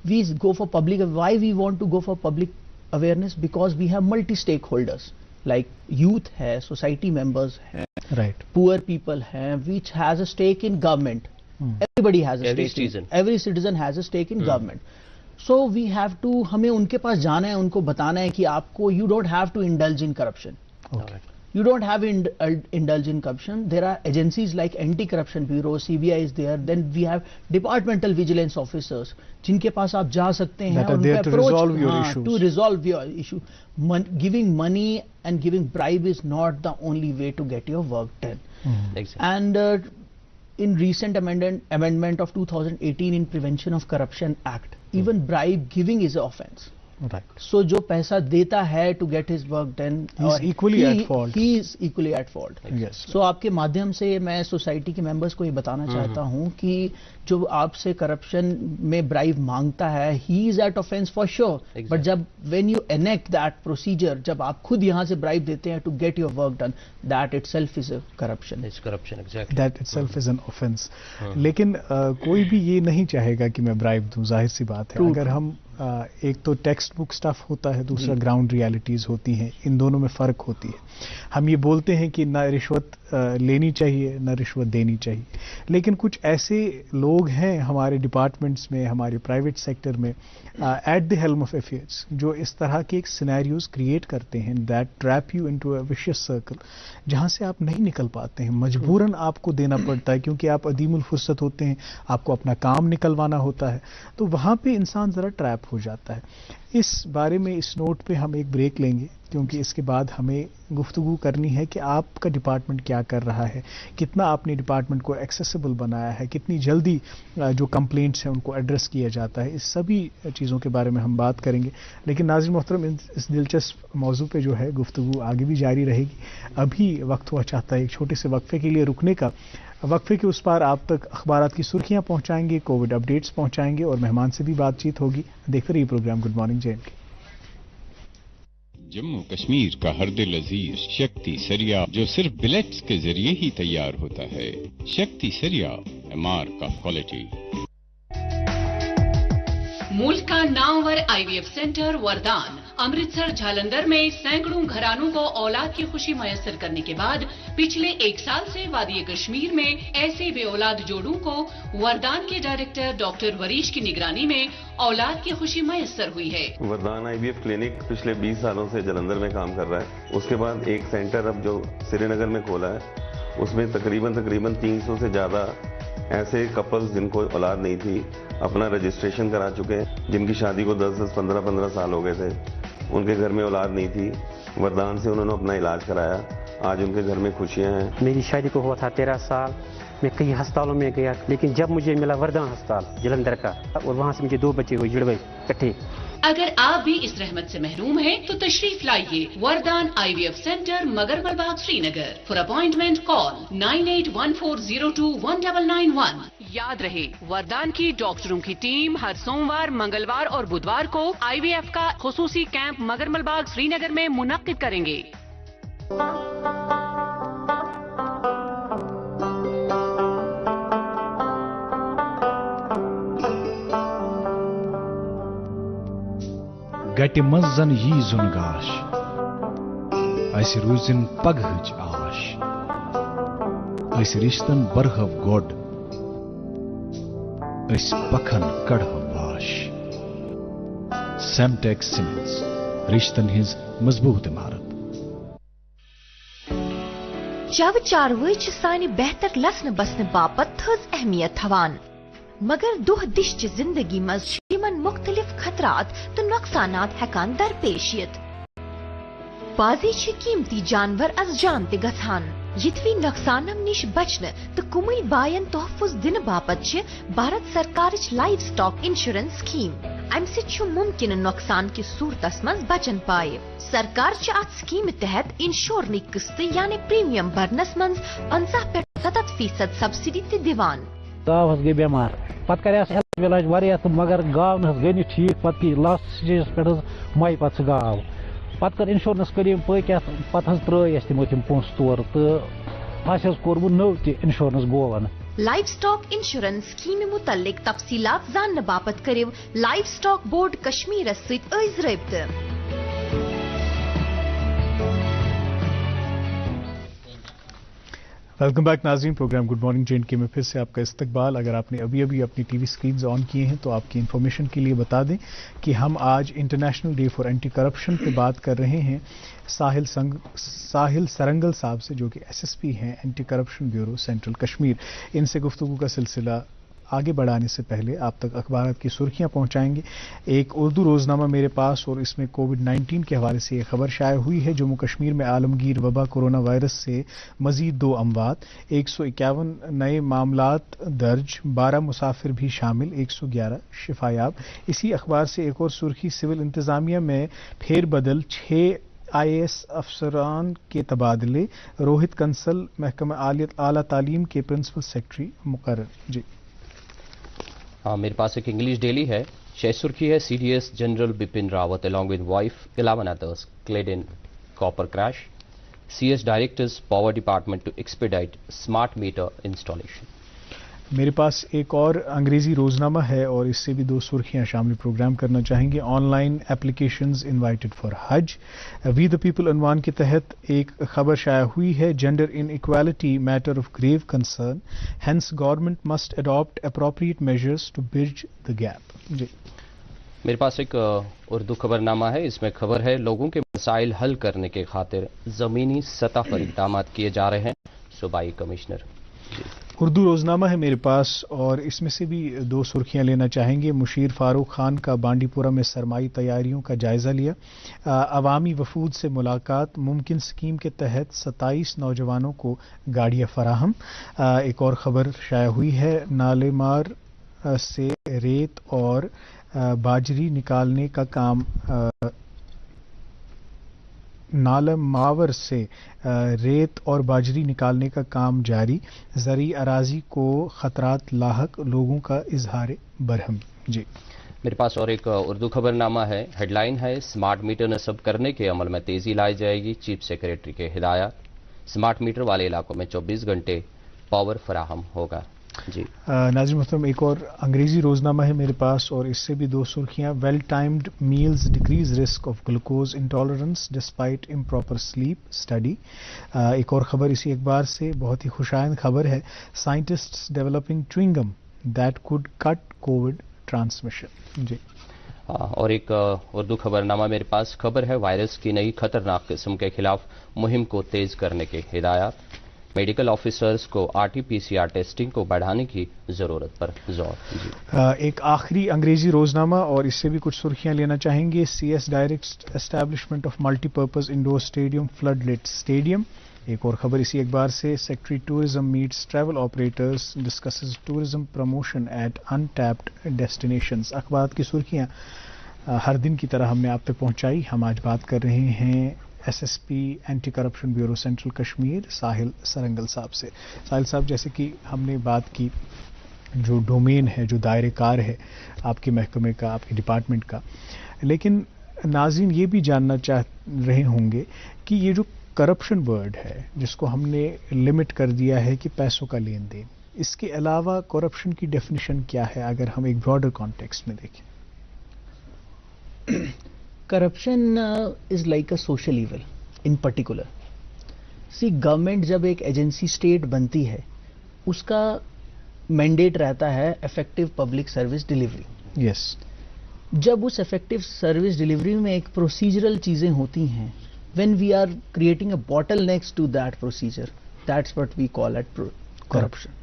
We go for public. Why we want to go for public awareness? Because we have multi-stakeholders. Like youth hai, society members hai, right, poor people hai, which has a stake in government. Everybody has a Every stake. citizen. Every citizen has a stake in government. So we have to, ہمیں ان کے پاس جانا ہے, ان کو بتانا ہے کہ آپ کو you don't have to indulge in corruption. okay, You don't have indulge in corruption. There are agencies like Anti-Corruption Bureau, CBI is there. Then we have departmental vigilance officers, جن کے پاس آپ جا سکتے ہیں that are there to resolve your issues. To resolve your issue. Giving money and giving bribe is not the only way to get your work done. Exactly. And in recent amendment of 2018 in Prevention of Corruption Act, even bribe giving is an offense. right. So جو پیسہ دیتا ہے to get his work done, He is equally at fault. He is equally at fault. Yes. So آپ کے مادھیم سے میں society کے ممبرس کو یہ بتانا چاہتا ہوں کہ جو آپ سے کرپشن میں برائب مانگتا ہے, he is at offense for sure. But جب when you enact that procedure, جب آپ خود یہاں سے برائب دیتے ہیں to get your work done, that itself is a corruption. It's corruption, exactly. That itself is an offense. لیکن کوئی بھی یہ نہیں چاہے گا کہ میں برائب دوں, ظاہر سی بات ہے. اگر ہم ایک تو ٹیکسٹ بک سٹف ہوتا ہے, دوسرا گراؤنڈ ریالٹیز ہوتی ہیں, ان دونوں میں فرق ہوتی ہے. ہم یہ بولتے ہیں کہ نہ رشوت لینی چاہیے نہ رشوت دینی چاہیے, لیکن کچھ ایسے لوگ ہیں ہمارے ڈپارٹمنٹس میں, ہمارے پرائیویٹ سیکٹر میں at the helm of affairs, جو اس طرح کے ایک سینیریوز کریٹ کرتے ہیں that trap you into a vicious circle, جہاں سے آپ نہیں نکل پاتے ہیں. مجبوراً آپ کو دینا پڑتا ہے کیونکہ آپ عدیم الفرصت ہوتے ہیں, آپ کو اپنا کام نکلوانا ہوتا ہے, تو وہاں پہ انسان ذرا ٹریپ ہو جاتا ہے. اس بارے میں اس نوٹ پہ ہم ایک بریک لیں گے کیونکہ اس کے بعد ہمیں گفتگو کرنی ہے کہ آپ کا ڈپارٹمنٹ کیا کر رہا ہے، کتنا آپ نے ڈپارٹمنٹ کو ایکسیسیبل بنایا ہے، کتنی جلدی جو کمپلینٹس ہیں ان کو ایڈریس کیا جاتا ہے. اس سبھی چیزوں کے بارے میں ہم بات کریں گے. لیکن ناظرین محترم، اس دلچسپ موضوع پہ جو ہے گفتگو آگے بھی جاری رہے گی. ابھی وقت ہوا چاہتا ہے ایک چھوٹے سے وقفے کے لیے رکنے کا. وقفے کے اس پار آپ تک اخبارات کی سرخیاں پہنچائیں گے، کووڈ اپڈیٹس پہنچائیں گے اور مہمان سے بھی بات چیت ہوگی. دیکھتے رہیے programme good morning J and K. Jammu Kashmir کا ہر دل عزیز شکتی سریا جو صرف بلیٹس کے ذریعے ہی تیار ہوتا ہے. شکتی سریا مارک آف کوالٹی. ملک کا نامور I V F centre Vardaan Amritsar Jalandhar میں سینکڑوں گھرانوں کو اولاد کی خوشی میسر کرنے کے بعد پچھلے 1 سال سے وادی کشمیر میں ایسے بے اولاد جوڑوں کو وردان کے ڈائریکٹر ڈاکٹر وریش کی نگرانی میں اولاد کی خوشی میسر ہوئی ہے. وردان آئی وی ایف کلینک پچھلے 20 سالوں سے جلندھر میں کام کر رہا ہے. اس کے بعد ایک سینٹر اب جو سری نگر میں کھولا ہے اس میں تقریباً 300 سے زیادہ ایسے کپلز جن کو اولاد نہیں تھی اپنا رجسٹریشن کرا چکے ہیں. جن کی شادی کو 10-15 سال ہو گئے تھے، ان کے گھر میں اولاد نہیں تھی، وردان سے انہوں نے اپنا علاج کرایا. آج ان کے گھر میں خوشیاں ہیں. میری شادی کو ہوا تھا 13 سال. میں کئی ہسپتالوں میں گیا لیکن جب مجھے ملا وردان ہسپتال جلندھر کا اور وہاں سے مجھے 2 بچے ہوئے جڑوے کٹھے. اگر آپ بھی اس رحمت سے محروم ہیں تو تشریف لائیے وردان آئی V F centre مگرمل Bagh Sri Nagar. For appointment کال 9814021991. یاد رہے وردان کی ڈاکٹروں کی ٹیم ہر سوموار، منگلوار اور بدوار کو آئی وی ایف کا خصوصی کیمپ مگرمل باغ سری نگر میں منعقد کریں گے. گٹہِ منٛز زن یی زُن گاش اسہِ روٗزِن پگہٕچ آش أسۍ رِشتن برہو گۄڈ أسۍ پکھن کڑہو واش. سیمٹیک سیمنٹس رِشتن ہٕنٛز مضبوٗط عمارت. چو چاروٲے چھِ سانہِ بہتر لسنہٕ بسنہٕ باپت تھٔز اہمیت تھاوان، مگر دۄہ دِش چہِ زندگی منٛز چھِ یمن مختلف خطرات تہٕ نۄقصانات ہٮ۪کان درپیش یِتھ. بازی چھِ قیمتی جانور از جان تہِ گژھان. یِتھوٕے نۄقصانن نِش بچنہٕ تہٕ کُمٕے باین تحفظ دِنہٕ باپت چھِ بھارت سرکارٕچ لایف سٹاک انشورنس سکیٖم. امہِ سۭتۍ چھُ ممکنہٕ نۄقصان کِس صوٗرتس منٛز بچن پایہِ. سرکار چھِ اتھ سکیٖمہِ تحت انشورنٕکۍ قٕسطہٕ یعنی پریمیم برنس منٛز 50% سبسڈی تہِ دِوان. تاو گئی بیمار پتہ کرے علاج واریاہ تہٕ مگر گاو نہ گئی نہٕ ٹھیک. پتہٕ گئی لاسٹ سٹیجس پٮ۪ٹھ مے پتہٕ سُہ گاو. پتہٕ کٔر انشورنس کٔرِم پٔکۍ اتھ پتہٕ ترٛٲے اَسہِ تِمو تِم پونٛسہٕ تورٕ تہٕ اَسہِ حظ کوٚر وۄنۍ نٔو تہِ انشورنس گوون. لائف سٹاک انشورنس سکیٖمہِ متعلق تفصیلات زاننہٕ باپت کٔرِو لائف سٹاک بورڈ کشمیرس سۭتۍ أزۍ رٲبطہٕ. ویلکم بیک ناظرین، programme good morning J and K میں پھر سے آپ کا استقبال. اگر آپ نے ابھی اپنی ٹی وی اسکرینز آن کیے ہیں تو آپ کی انفارمیشن کے لیے بتا دیں کہ ہم آج international day for anti corruption پہ بات کر رہے ہیں ساحل سرنگل صاحب سے، جو کہ SSP ہیں anti corruption bureau central Kashmir. ان سے گفتگو کا سلسلہ آگے بڑھانے سے پہلے آپ تک اخبارات کی سرخیاں پہنچائیں گے. ایک اردو روزنامہ میرے پاس اور اس میں کووڈ-19 کے حوالے سے یہ خبر شائع ہوئی ہے. جموں کشمیر میں عالمگیر وبا کورونا وائرس سے مزید 2 اموات، 151 نئے معاملات درج، 12 مسافر بھی شامل، 111 شفایاب. اسی اخبار سے ایک اور سرخی، سول انتظامیہ میں پھیر بدل، 6 IAS افسران کے تبادلے، روہت کنسل محکمہ اعلیٰ تعلیم کے پرنسپل سیکرٹری مقرر. جی میرے پاس ایک انگلش ڈیلی ہے. شہ سرخی ہے CDS general Bipin Rawat along with wife 11 others killed in copper crash. CS directors power department to expedite smart meter installation. میرے پاس ایک اور انگریزی روزنامہ ہے اور اس سے بھی 2 سرخیاں شامل پروگرام کرنا چاہیں گے. Online applications invited for Hajj. We the people عنوان کے تحت ایک خبر شائع ہوئی ہے. Gender inequality matter of grave concern, hence government must adopt appropriate measures to bridge the gap. جی میرے پاس ایک اردو خبر نامہ ہے. اس میں خبر ہے لوگوں کے مسائل حل کرنے کے خاطر زمینی سطح پر اقدامات کیے جا رہے ہیں. صوبائی کمشنر. اردو روزنامہ ہے میرے پاس اور اس میں سے بھی 2 سرخیاں لینا چاہیں گے. مشیر فاروق خان کا بانڈی پورہ میں سرمائی تیاریوں کا جائزہ لیا. عوامی وفود سے ملاقات. ممکن اسکیم کے تحت 27 نوجوانوں کو گاڑیاں فراہم. ایک اور خبر شائع ہوئی ہے. نالے مار سے ریت اور باجری نکالنے کا کام نالہ ماور سے ریت اور باجری نکالنے کا کام جاری. زرعی اراضی کو خطرات لاحق. لوگوں کا اظہار برہم. جی میرے پاس اور ایک اردو خبر نامہ ہے. ہیڈ لائن ہے اسمارٹ میٹر نصب کرنے کے عمل میں تیزی لائی جائے گی. چیف سیکریٹری کے ہدایات. اسمارٹ میٹر والے علاقوں میں 24 گھنٹے پاور فراہم ہوگا. جی ناظرین محترم ایک اور انگریزی روزنامہ ہے میرے پاس اور اس سے بھی 2 سرخیاں. Well timed meals decrease risk of glucose intolerance despite improper sleep study. ایک اور خبر اسی اخبار سے بہت ہی خوشائند خبر ہے. Scientists developing chewing gum that could cut covid transmission. جی اور ایک اردو خبر نامہ میرے پاس. خبر ہے وائرس کی نئی خطرناک قسم کے خلاف مہم کو تیز کرنے کے ہدایات. میڈیکل آفیسرز کو RT-PCR ٹیسٹنگ کو بڑھانے کی ضرورت پر زور. جی ایک آخری انگریزی روزنامہ اور اس سے بھی کچھ سرخیاں لینا چاہیں گے. CS direct establishment of multi purpose indoor stadium flood lit stadium. ایک اور خبر اسی اخبار سے. Secretary tourism meets travel operators discusses tourism promotion at untapped destinations. اخبارات کی سرخیاں ہر دن کی طرح ہم نے آپ تک پہنچائی. ہم آج بات کر رہے ہیں SSP anti corruption bureau central Kashmir Sahil Sarangal صاحب سے. ساحل صاحب جیسے کہ ہم نے بات کی جو ڈومین ہے جو دائرہ کار ہے آپ کے محکمے کا آپ کے ڈپارٹمنٹ کا, لیکن ناظرین یہ بھی جاننا چاہ رہے ہوں گے کہ یہ جو کرپشن ورڈ ہے جس کو ہم نے لمٹ کر دیا ہے کہ پیسوں کا لین دین, اس کے علاوہ کرپشن کی ڈیفینیشن کیا ہے اگر ہم ایک براڈر کانٹیکسٹ میں دیکھیں؟ Corruption is like a social evil in particular. See, government جب ایک ایجنسی اسٹیٹ بنتی ہے اس کا مینڈیٹ رہتا ہے افیکٹو پبلک سروس ڈیلیوری. یس. جب اس افیکٹو سروس ڈیلیوری میں ایک پروسیجرل چیزیں ہوتی ہیں, when we are creating a bottlenecks to that procedure, that's what we call it corruption.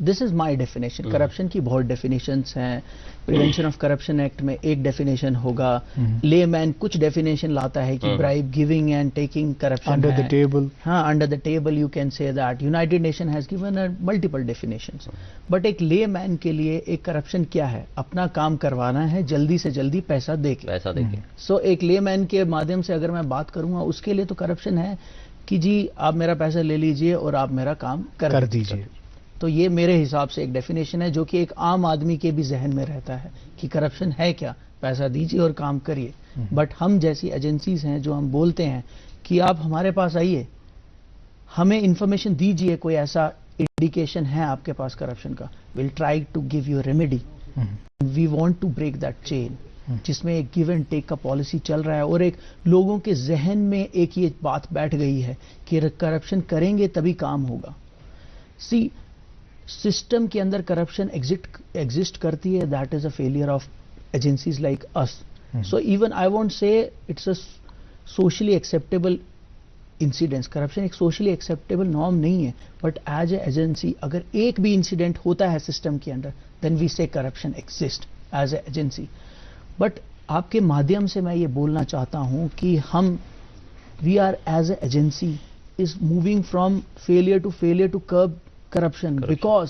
This is my definition. Corruption کی بہت ڈیفینیشنس ہیں. پریونشن آف کرپشن ایکٹ میں ایک ڈیفینیشن ہوگا. لے مین کچھ ڈیفینیشن لاتا ہے کہ bribe giving and taking corruption under the table. ہاں under the table you can say that. United nation has given multiple definitions. But ایک لے مین کے لیے ایک کرپشن کیا ہے؟ اپنا کام کروانا ہے جلدی سے جلدی پیسہ دے کے. سو ایک لے مین کے مادھیم سے اگر میں بات کروں گا اس کے لیے تو کرپشن ہے کہ جی آپ میرا پیسہ لے لیجئے اور آپ میرا کام کر دیجئے. تو یہ میرے حساب سے ایک ڈیفینیشن ہے جو کہ ایک عام آدمی کے بھی ذہن میں رہتا ہے کہ کرپشن ہے کیا, پیسہ دیجیے اور کام کریے. بٹ ہم جیسی ایجنسیز ہیں جو ہم بولتے ہیں کہ آپ ہمارے پاس آئیے, ہمیں انفارمیشن دیجیے, کوئی ایسا انڈیکیشن ہے آپ کے پاس کرپشن کا, we'll try to give you remedy. We want to break that chain جس میں ایک گیو اینڈ ٹیک کا پالیسی چل رہا ہے اور ایک لوگوں کے ذہن میں ایک یہ بات بیٹھ گئی ہے کہ کرپشن کریں گے تبھی کام ہوگا. سی سسٹم کے اندر کرپشن ایگزسٹ کرتی ہے, that is a failure of agencies like us. So even I want say it's a socially acceptable incidents. Corruption ایک سوشلی ایکسیپٹیبل نارم نہیں ہے, بٹ ایز اے ایجنسی اگر ایک بھی انسیڈنٹ ہوتا ہے سسٹم کے اندر دین وی سے corruption exist as a agency. But آپ کے مادھیم سے میں یہ بولنا چاہتا ہوں کہ ہم we are as a agency is moving from failure to curb corruption, because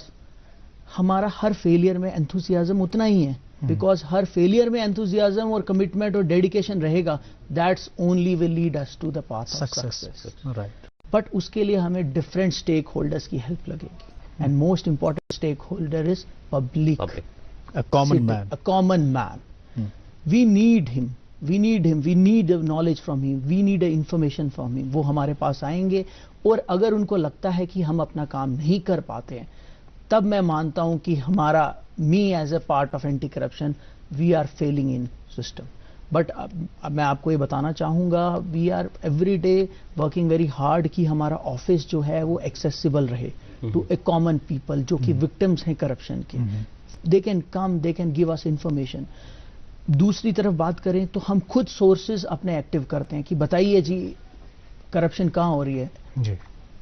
ہمارا ہر فیلئر میں انتھوسیازم اتنا ہی ہے. بیکاز ہر فیلئر میں انتھوسیازم اور کمٹمنٹ اور ڈیڈیکیشن رہے گا, that's only will lead us to the path of success. But اس کے لیے ہمیں ڈفرینٹ اسٹیک ہولڈرس کی ہیلپ لگے گی, and most important stakeholder is public, common man. We need ہم, وی نیڈ نالج فرام ہم, we need a information from ہم. وہ ہمارے پاس آئیں گے اور اگر ان کو لگتا ہے کہ ہم اپنا کام نہیں کر پاتے ہیں تب میں مانتا ہوں کہ ہمارا me as a part of anti corruption we are feeling in system. But میں آپ کو یہ بتانا چاہوں گا we are every day working very hard کہ ہمارا آفس جو ہے وہ ایکسیسیبل رہے ٹو اے کامن پیپل جو کہ وکٹمس ہیں کرپشن کے. They can come, they can give us information. دوسری طرف بات کریں تو ہم خود سورسز اپنے ایکٹیو کرتے ہیں کہ بتائیے جی کرپشن کہاں ہو رہی ہے.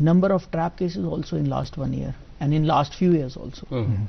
number of trap cases also in last 1 year and in last few years also.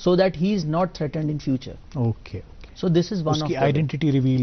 so that he is not threatened in future. Okay. So this is one of the identity reveal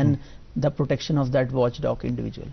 and the protection of that watchdog individual.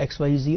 XYZ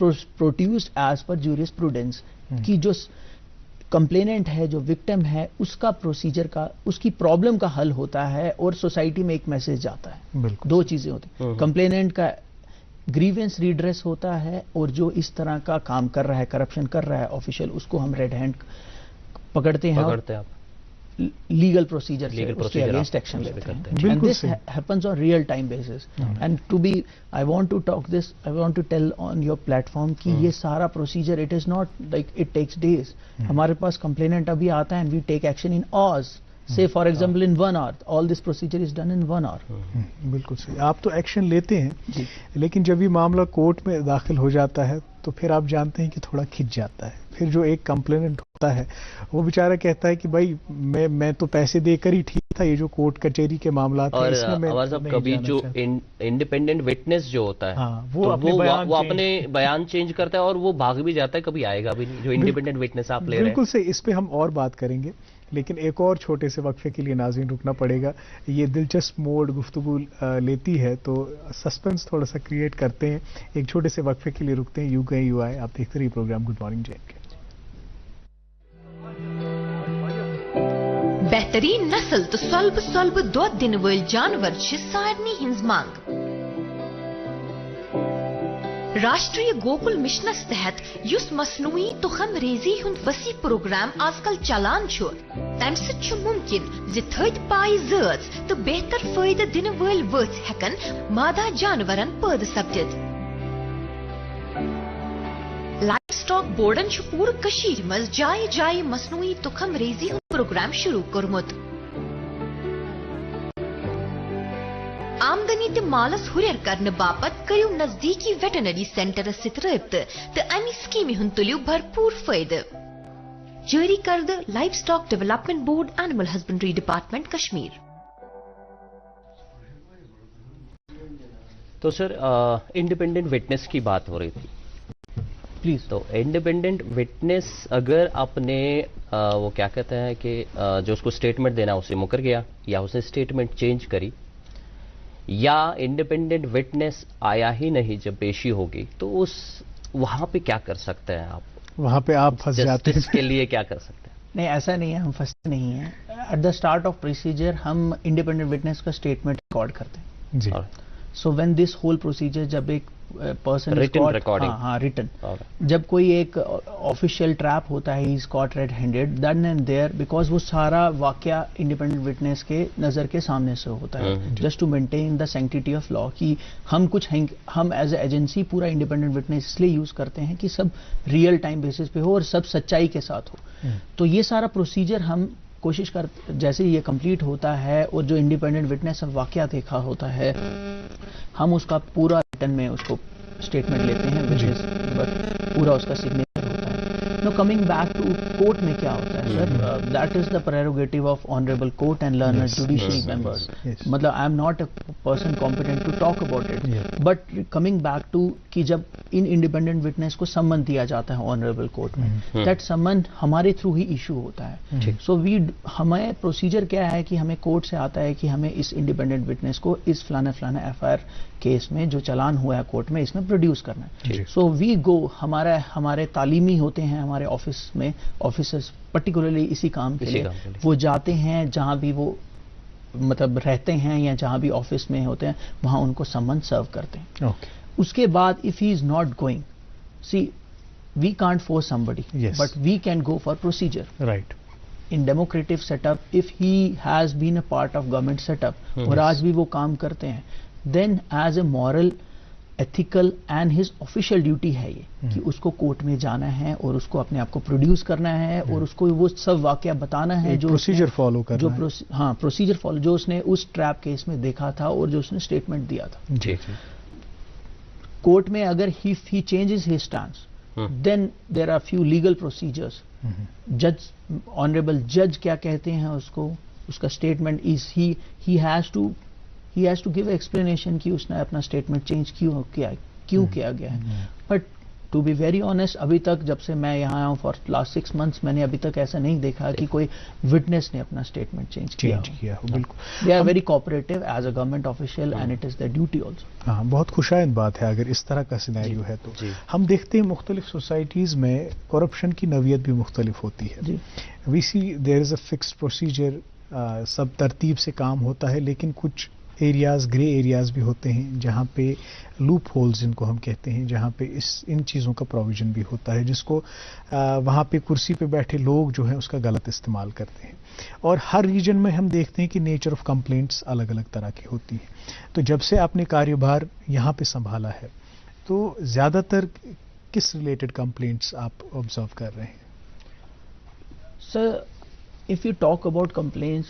produced as per jurisprudence کہ جو complainant ہے, جو victim ہے, اس کا procedure کا, اس کی problem کا حل ہوتا ہے اور سوسائٹی میں ایک میسج جاتا ہے. دو چیزیں ہوتی ہیں, کمپلیننٹ کا گریوینس ریڈریس ہوتا ہے اور جو اس طرح کا کام کر رہا ہے, کرپشن کر رہا ہے آفیشیل, اس کو ہم ریڈ ہینڈ پکڑتے ہیں, لیگل پروسیجر سے اس کے اگینسٹ ایکشن لیتے ہیں. And this happens on real time basis. And to be I want to talk this, I want to tell on your platform کہ یہ سارا procedure it is not like it takes days. ہمارے پاس complainant ابھی آتا ہے and we take action in hours. Say for example in 1 hour, all this procedure is done in 1 hour. بالکل صحیح. آپ تو ایکشن لیتے ہیں, لیکن جب یہ معاملہ کورٹ میں داخل ہو جاتا ہے تو پھر آپ جانتے ہیں کہ تھوڑا کھنچ جاتا ہے. پھر جو ایک کمپلیننٹ ہوتا ہے وہ بیچارہ کہتا ہے کہ بھائی میں تو پیسے دے کر ہی ٹھیک تھا, یہ جو کورٹ کچہری کے معاملات ہیں اس میں کبھی جو انڈیپینڈنٹ وٹنس جو ہوتا ہے وہ اپنے بیان چینج کرتا ہے اور وہ بھاگ بھی جاتا ہے, کبھی آئے گا بھی نہیں. جو انڈیپینڈنٹ وٹنس آپ لے رہے ہیں, بالکل صحیح. اس پہ ہم اور بات کریں گے, لیکن ایک اور چھوٹے سے وقفے کے لیے ناظرین رکنا پڑے گا. یہ دلچسپ موڈ گفتگو لیتی ہے تو سسپنس تھوڑا سا کریٹ کرتے ہیں. ایک چھوٹے سے وقفے کے لیے رکتے ہیں. یو گئے یو آئے, آپ دیکھتے رہیے programme good morning J and K. بہترین نسل تو سلب دود دن ول جانور سارنی ہنز مانگ. راشٹریہ گوکل مشنس تحت یس مصنوعی تخم ریزی ہند وسیع پروگرام آز کل چلان تمہ سچ ممکن زد پائے زٲژ تو بہتر فائدہ دن ول وژھ ہیکن مادہ جانورن پید سپدت. لائف سٹاک بورڈن پور کشیر مز جائے جائے مصنوعی تخم ریزی ہند پروگرام شروع کورمت. آمدنی تو مالس ہریر کرنے باپت کرو نزدیکی ویٹنری سینٹرس ست رابطہ تو امہ سکیمہ ہند تلیو بھرپور فائدہ. جاری کردہ life stock development board, animal husbandry department, Kashmir. تو سر انڈیپینڈنٹ وٹنس کی بات ہو رہی تھی پلیز. تو انڈیپینڈنٹ وٹنس اگر اپنے وہ کیا کہتے ہیں کہ جو اس کو اسٹیٹمنٹ دینا اسے مکر گیا یا اسے اسٹیٹمنٹ چینج کری, یا انڈیپینڈنٹ وٹنس آیا ہی نہیں جب پیشی ہوگی, تو اس وہاں پہ کیا کر سکتے ہیں آپ؟ وہاں پہ آپ پھنس جاتے ہیں. اس کے لیے کیا کر سکتے ہیں؟ نہیں, ایسا نہیں ہے, ہم پھنستے نہیں ہیں. At the start of procedure ہم انڈیپینڈنٹ وٹنس کا اسٹیٹمنٹ ریکارڈ کرتے ہیں. جی. So when this whole procedure, جب ایک پرسن ریٹن, جب کوئی ایک آفیشیل ٹریپ ہوتا ہے, is caught red handed then and there, because وہ سارا واقعہ انڈیپینڈنٹ وٹنس کے نظر کے سامنے سے ہوتا ہے, just to maintain the sanctity of law. کہ ہم ایز اے ایجنسی پورا انڈیپینڈنٹ وٹنس اس لیے یوز کرتے ہیں کہ سب ریئل ٹائم بیسس پہ ہو اور سب سچائی کے ساتھ ہو. تو یہ سارا پروسیجر ہم کوشش کرتے, جیسے یہ کمپلیٹ ہوتا ہے اور جو انڈیپینڈنٹ وٹنس واقعہ دیکھا ہوتا ہے, ہم اس کا پورا ریٹن میں اس کو اسٹیٹمنٹ لیتے ہیں, پورا اس کا سگنیچر ہوتا ہے. No coming back to court میں کیا ہوتا ہے sir, that is the prerogative of honourable court and learner judiciary members. مطلب I am not a person competent to talk about it, but coming back to کہ جب ان independent witness کو سمن دیا جاتا ہے آنریبل کورٹ میں, دیٹ سمن ہمارے تھرو ہی ایشو ہوتا ہے. سو ہمیں پروسیجر کیا ہے کہ ہمیں کورٹ سے آتا ہے کہ ہمیں اس انڈیپینڈنٹ وٹنس کو اس فلانا ایف آئی آر کیس میں جو چلان ہوا ہے کورٹ میں, اس میں پروڈیوس کرنا ہے. سو وی گو, ہمارے تعلیمی ہوتے ہیں ہمارے آفس میں, آفیسرز پرٹیکولرلی اسی کام کے لیے وہ جاتے ہیں جہاں بھی وہ مطلب رہتے ہیں یا جہاں بھی آفس میں ہوتے ہیں, وہاں ان کو سمن سرو کرتے ہیں. اس کے بعد if he is not going, see we can't force somebody, but we can go for procedure. Right. In democratic set up, if he has been a part of government set up اور آج بھی وہ کام کرتے ہیں, then as a moral, ethical and his official duty ہے یہ کہ اس کو کورٹ میں جانا ہے اور اس کو اپنے آپ کو پروڈیوس کرنا ہے اور اس کو وہ سب واقعہ بتانا ہے جو پروسیجر فالو کرنا ہے. ہاں, پروسیجر فالو جو اس نے اس ٹریپ کیس میں دیکھا تھا اور جو اس نے اسٹیٹمنٹ دیا تھا. جی. کورٹ میں اگر ہی changes his stance, then there are few legal procedures. جج, آنریبل جج کیا کہتے ہیں اس کو, اس کا statement is he has to give explanation کہ اس نے اپنا اسٹیٹمنٹ چینج کیوں کیا گیا ہے. But to be very honest ابھی تک جب سے میں یہاں آیا ہوں فار لاسٹ 6 months میں نے ابھی تک ایسا نہیں دیکھا کہ کوئی وٹنس نے اپنا اسٹیٹمنٹ چینج کیا. بالکل they are very cooperative as a government official and it is their duty also. ہاں بہت خوشائند بات ہے اگر اس طرح کا سینیریو ہے تو. ہم دیکھتے ہیں مختلف سوسائٹیز میں کرپشن کی نوعیت بھی مختلف ہوتی ہے. وی سی دیر از اے فکسڈ پروسیجر, سب ترتیب سے کام ہوتا ہے, لیکن کچھ ایریاز گرے ایریاز بھی ہوتے ہیں جہاں پہ لوپ ہولز جن کو ہم کہتے ہیں, جہاں پہ ان چیزوں کا پروویژن بھی ہوتا ہے جس کو وہاں پہ کرسی پہ بیٹھے لوگ جو ہیں اس کا غلط استعمال کرتے ہیں. اور ہر ریجن میں ہم دیکھتے ہیں کہ نیچر آف کمپلینٹس الگ الگ طرح کی ہوتی ہیں. تو جب سے آپ نے کاروبار یہاں پہ سنبھالا ہے تو زیادہ تر کس ریلیٹڈ کمپلینٹس آپ آبزرو کر رہے ہیں؟ سر if you talk about complaints,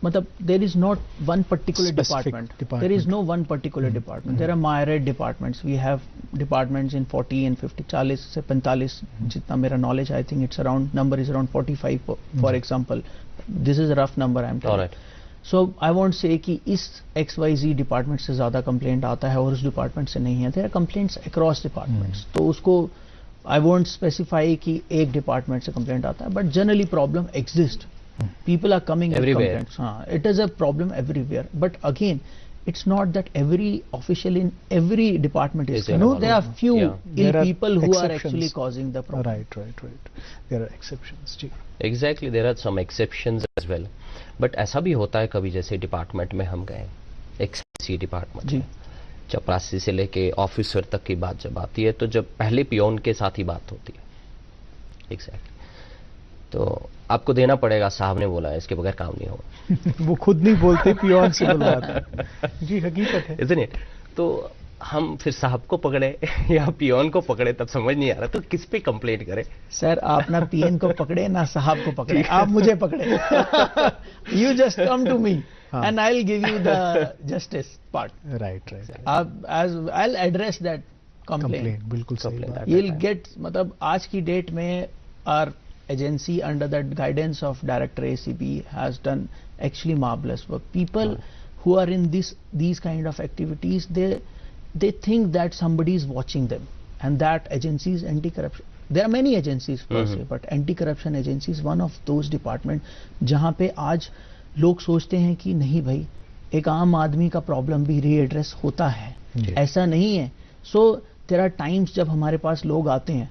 matlab there is not one particular department. There is no one particular department. There are myriad departments. We have departments in 40 and 50, 40 se 45 jitna mera knowledge, I think it's around, number is around 45 for example. This is a rough number I am telling. All right. So I won't say ki is XYZ department se zyada complaint aata hai aur us department se nahi hai. There are complaints across departments. To usko I won't specify کہ ایک department سے complaint آتا ہے, but generally problem exist. People are coming with complaints. ہاں, it is a problem everywhere, but again it's not that every official in every department is. No, there are few ill people who are actually causing the problem. Right. There are exceptions. Exactly, there are some exceptions as well. But ایسا بھی ہوتا ہے کبھی, جیسے department میں ہم گئے, ایکسی department, چپراسی سے لے کے آفیسر تک کی بات جب آتی ہے تو جب پہلے پیون کے ساتھ ہی بات ہوتی ہے. ایگزیکٹلی. تو آپ کو دینا پڑے گا, صاحب نے بولا ہے, اس کے بغیر کام نہیں ہوگا. وہ خود نہیں بولتے, پیون سے بلواتے ہیں. جی حقیقت ہے. Isn't it? تو ہم پھر صاحب کو پکڑے یا پیون کو پکڑے, تب سمجھ نہیں آ رہا تو کس پہ کمپلینٹ کرے. سر آپ نہ پی این کو پکڑے نہ صاحب کو پکڑے, آپ مجھے پکڑے. You just come to me and I'll give you the justice part. Right. As I'll address that complaint. بالکل صحیح بات. You'll get, مطلب آج کی ڈیٹ میں our agency under the guidance of Director ACB has done actually marvelous work. People who are in these kind of activities, they think that somebody is watching them, and that agency is anti-corruption. There are many agencies per se, but anti-corruption agency is one of those departments جہاں پہ آج لوگ سوچتے ہیں کہ نہیں بھائی, ایک عام آدمی کا پرابلم بھی ری ایڈریس ہوتا ہے, ایسا نہیں ہے. سو دیر آر ٹائمس جب ہمارے پاس لوگ آتے ہیں,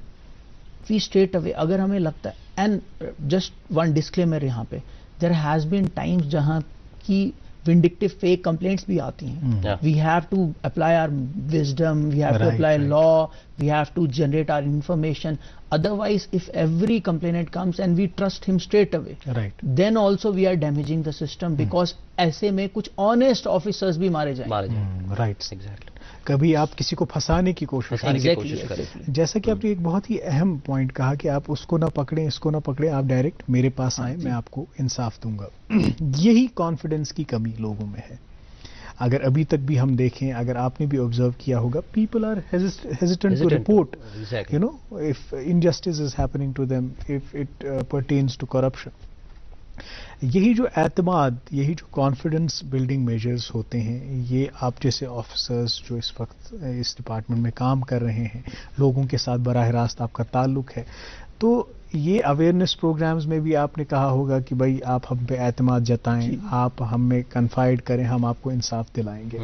وی اسٹریٹ اوے اگر ہمیں لگتا ہے, اینڈ جسٹ ون ڈسکلیمر یہاں پہ, دیر ہیز بین ٹائمس جہاں کی وینڈکٹیو فیک کمپلینٹس بھی آتی ہیں. We have to apply our wisdom, we have to apply law, we have to generate our information. Otherwise, if every complainant comes and we trust him straight away, then also we are damaging the system, because ایسے میں کچھ honest officers بھی مارے جائیں. Right, exactly. کبھی آپ کسی کو پھنسانے کی کوشش کریں. جیسا کہ آپ نے ایک بہت ہی اہم پوائنٹ کہا کہ آپ اس کو نہ پکڑیں, اس کو نہ پکڑیں, آپ ڈائریکٹ میرے پاس آئیں, میں آپ کو انصاف دوں گا. یہی کانفیڈنس کی کمی لوگوں میں ہے. اگر ابھی تک بھی ہم دیکھیں, اگر آپ نے بھی آبزرو کیا ہوگا, people are hesitant to report, you know, if injustice is happening to them, if it pertains to corruption. یہی جو اعتماد, یہی جو کانفیڈنس بلڈنگ میجرز ہوتے ہیں, یہ آپ جیسے آفیسرز جو اس وقت اس ڈپارٹمنٹ میں کام کر رہے ہیں, لوگوں کے ساتھ براہ راست آپ کا تعلق ہے, تو یہ اویئرنیس پروگرامز میں بھی آپ نے کہا ہوگا کہ بھائی آپ ہم پہ اعتماد جتائیں, آپ ہم میں کنفائڈ کریں, ہم آپ کو انصاف دلائیں گے.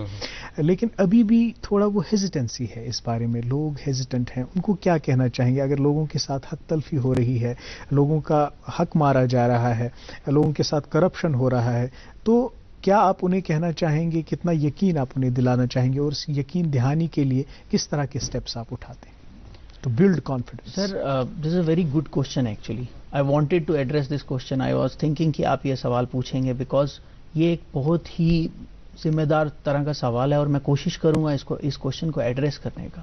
لیکن ابھی بھی تھوڑا وہ ہیزیٹنسی ہے اس بارے میں, لوگ ہیزیٹنٹ ہیں. ان کو کیا کہنا چاہیں گے اگر لوگوں کے ساتھ حق تلفی ہو رہی ہے, لوگوں کا حق مارا جا رہا ہے, لوگوں کے ساتھ کرپشن ہو رہا ہے, تو کیا آپ انہیں کہنا چاہیں گے, کتنا یقین آپ انہیں دلانا چاہیں گے, اور اس یقین دہانی کے لیے کس طرح کے سٹیپس آپ اٹھاتے ہیں to build confidence? Sir, this is a very good question actually. I wanted to address this question. I was thinking کہ آپ یہ سوال پوچھیں گے, because یہ ایک بہت ہی ذمہ دار طرح کا سوال ہے, اور میں کوشش کروں گا اس کوشچن کو ایڈریس کرنے کا.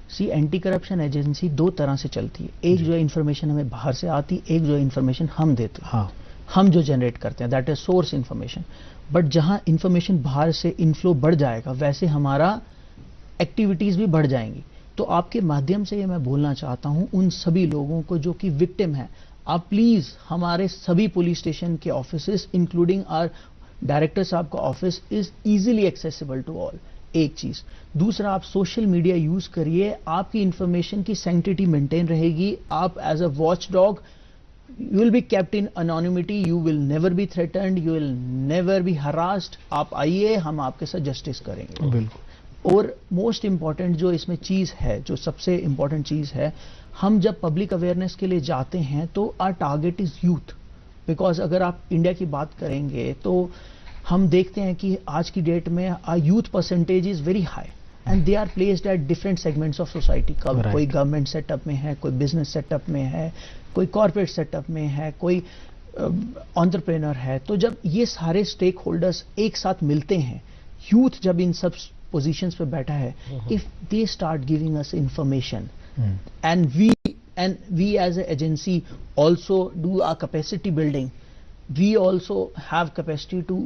سی, اینٹی کرپشن ایجنسی دو طرح سے چلتی ہے. ایک جو انفارمیشن ہمیں باہر سے آتی, ایک جو انفارمیشن ہم دیتے ہیں, ہم جو جنریٹ کرتے ہیں, that is source information. But جہاں انفارمیشن باہر سے انفلو بڑھ جائے گا, ویسے ہمارا ایکٹیویٹیز بھی بڑھ جائیں گی. تو آپ کے مادھیم سے یہ میں بولنا چاہتا ہوں ان سبھی لوگوں کو جو کہ وکٹم ہیں, آپ پلیز ہمارے سبھی پولیس اسٹیشن کے آفیسز انکلوڈنگ آر ڈائریکٹر صاحب کا office is easily accessible to all. ایک چیز. دوسرا, آپ سوشل میڈیا یوز کریے, آپ کی انفارمیشن کی سینکٹیٹی مینٹین رہے گی. آپ as a watch dog, you will be kept in anonymity, you will never be threatened, you will never be harassed. آپ آئیے, ہم آپ کے ساتھ جسٹس کریں گے. بالکل. اور موسٹ امپورٹنٹ جو اس میں چیز ہے, جو سب سے امپورٹنٹ چیز ہے, ہم جب پبلک اویئرنیس کے لیے جاتے ہیں تو our target is youth. Because اگر آپ انڈیا کی بات کریں گے تو ہم دیکھتے ہیں کہ آج کی ڈیٹ میں youth percentage is very high and they are placed at different segments of society. کوئی گورنمنٹ سیٹ اپ میں ہے, کوئی بزنس سیٹ اپ میں ہے, کوئی کارپوریٹ سیٹ اپ میں ہے, کوئی انٹرپرینر ہے. تو جب یہ سارے اسٹیک ہولڈرس ایک ساتھ ملتے ہیں, یوتھ جب ان سب پوزیشنس پہ بیٹھا ہے, if they start giving us information and we as a agency also do our capacity building, we also have capacity to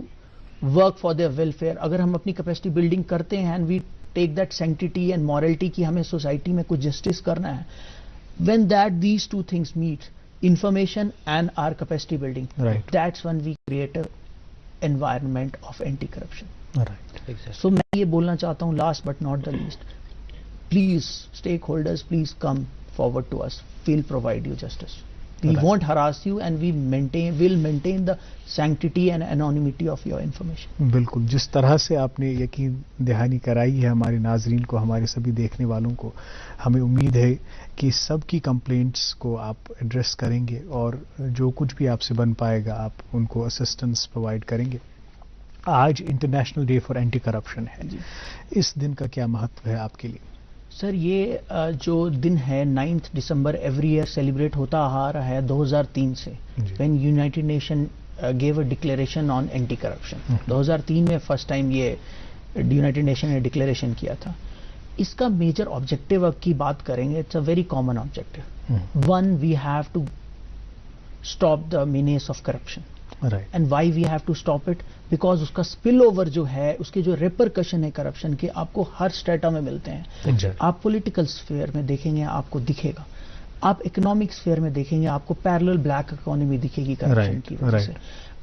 work for their welfare. اگر ہم اپنی کیپیسٹی بلڈنگ کرتے ہیں and we take that sanctity and morality کی ہمیں society میں کچھ justice کرنا ہے, when that these two things meet, information and our capacity building, right, that's when we create a environment of anti-corruption. Right. Exactly. So میں یہ بولنا چاہتا ہوں, last but not the least, please stakeholders, please come forward to us. We'll provide you justice. We won't harass you and we'll maintain the sanctity and anonymity of your information. بالکل. جس طرح سے آپ نے یقین دہانی کرائی ہے ہمارے ناظرین کو, ہمارے سبھی دیکھنے والوں کو, ہمیں امید ہے کہ سب کی کمپلینٹس کو آپ ایڈریس کریں گے اور جو کچھ بھی آپ سے بن پائے گا آپ ان کو اسسٹنس پرووائڈ کریں گے. آج international day for anti corruption ہے. اس دن کا کیا مہتو ہے آپ کے لیے؟ سر, یہ جو دن ہے 9 دسمبر ایوری ایئر سیلیبریٹ ہوتا آ رہا ہے 2003 سے, when United Nation gave a declaration on anti corruption. 2003 میں فرسٹ ٹائم یہ یونائٹڈ نیشن نے ڈکلیریشن کیا تھا. اس کا میجر آبجیکٹو کی بات کریں گے, it's a very common objective. One, we have to stop the menace of corruption. And why we have to stop it? Because اس کا اسپل اوور جو ہے, اس کے جو ریپرکشن ہے کرپشن کے, آپ کو ہر اسٹیٹا میں ملتے ہیں. آپ پولیٹیکل اسفیئر میں دیکھیں گے آپ کو دکھے گا, آپ اکنامک اسفیئر میں دیکھیں گے آپ کو پیرلل بلیک اکانومی دکھے گی کرپشن کی وجہ سے.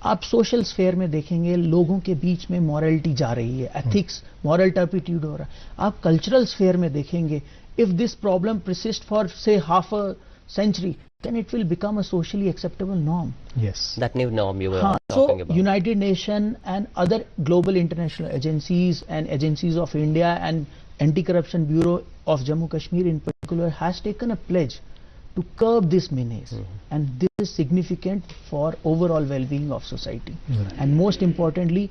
آپ سوشل اسفیئر میں دیکھیں گے لوگوں کے بیچ میں مورلٹی جا رہی ہے, ایتھکس, مورل ٹرپیٹیوڈ ہو رہا ہے. آپ کلچرل اسفیئر میں دیکھیں گے, if this problem persist for say half a century, then it will become a socially acceptable norm. Yes. That new norm you were talking about. So United Nations and other global international agencies and agencies of India and Anti-Corruption Bureau of Jammu Kashmir in particular has taken a pledge to curb this menace. And this is significant for overall well-being of society. And most importantly,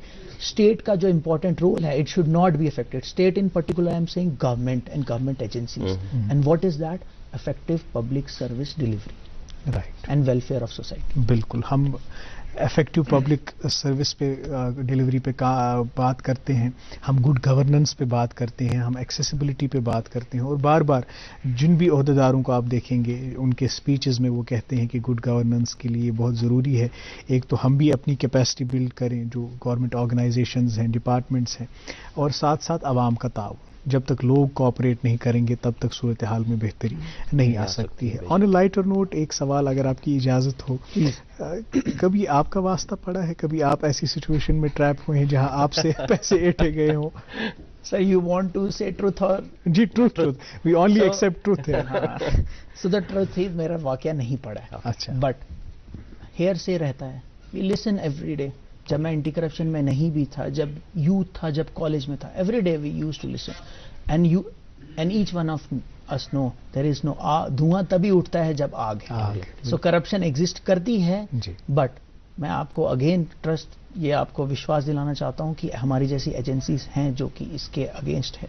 state ka jo important role hai, it should not be affected. State in particular, I am saying government and government agencies. And what is that? Effective public service delivery. Right. And welfare of society. بالکل. ہم effective public service پہ delivery پہ بات کرتے ہیں, ہم good governance پہ بات کرتے ہیں, ہم ایکسیسیبلٹی پہ بات کرتے ہیں, اور بار بار جن بھی عہدیداروں کو آپ دیکھیں گے ان کے اسپیچز میں وہ کہتے ہیں کہ گڈ گورننس کے لیے بہت ضروری ہے ایک تو ہم بھی اپنی کیپیسٹی بلڈ کریں جو گورنمنٹ آرگنائزیشنز ہیں, ڈپارٹمنٹس ہیں, اور ساتھ ساتھ عوام کا تعاون. جب تک لوگ کوآپریٹ نہیں کریں گے تب تک صورتحال میں بہتری نہیں آ سکتی ہے. آن اے لائٹر نوٹ ایک سوال اگر آپ کی اجازت ہو, کبھی آپ کا واسطہ پڑا ہے, کبھی آپ ایسی سچویشن میں ٹریپ ہوئے ہیں جہاں آپ سے پیسے ایٹے گئے ہوں؟ Sir, you want to say truth اور جی truth, we only accept truth. So the truth ہی میرا واقعہ نہیں پڑا ہے. اچھا. بٹ ہیئر سے رہتا ہے, وی لسن ایوری ڈے. جب میں اینٹی کرپشن میں نہیں بھی تھا, جب یوتھ تھا, جب کالج میں تھا, every day we use to listen. And each one of us know there is no دھواں تبھی اٹھتا ہے جب آگ ہے. سو کرپشن ایگزسٹ کرتی ہے, بٹ میں آپ کو اگین ٹرسٹ, یہ آپ کو وشواس دلانا چاہتا ہوں کہ ہماری جیسی ایجنسیز ہیں جو کہ اس کے اگینسٹ ہے,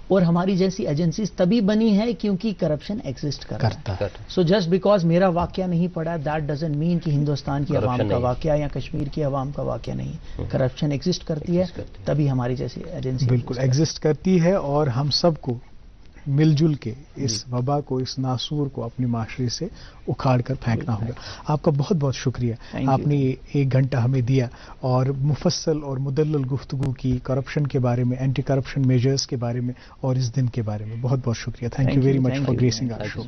اور ہماری جیسی ایجنسیز تبھی بنی ہے کیونکہ کرپشن ایگزسٹ کرتا ہے. سو جسٹ بیکاز میرا واقعہ نہیں پڑا, دیٹ ڈزنٹ مین کہ ہندوستان کی عوام کا واقعہ یا کشمیر کی عوام کا واقعہ نہیں. کرپشن ایگزسٹ کرتی ہے تبھی ہماری جیسی ایجنسی بالکل ایگزسٹ کرتی ہے, اور ہم سب کو مل جل کے اس وبا کو, اس ناسور کو اپنے معاشرے سے اکھاڑ کر پھینکنا ہوگا. آپ کا بہت بہت شکریہ, آپ نے 1 گھنٹہ ہمیں دیا اور مفصل اور مدلل گفتگو کی کرپشن کے بارے میں, اینٹی کرپشن میجرز کے بارے میں اور اس دن کے بارے میں. بہت بہت شکریہ. Thank you very much for gracing our show.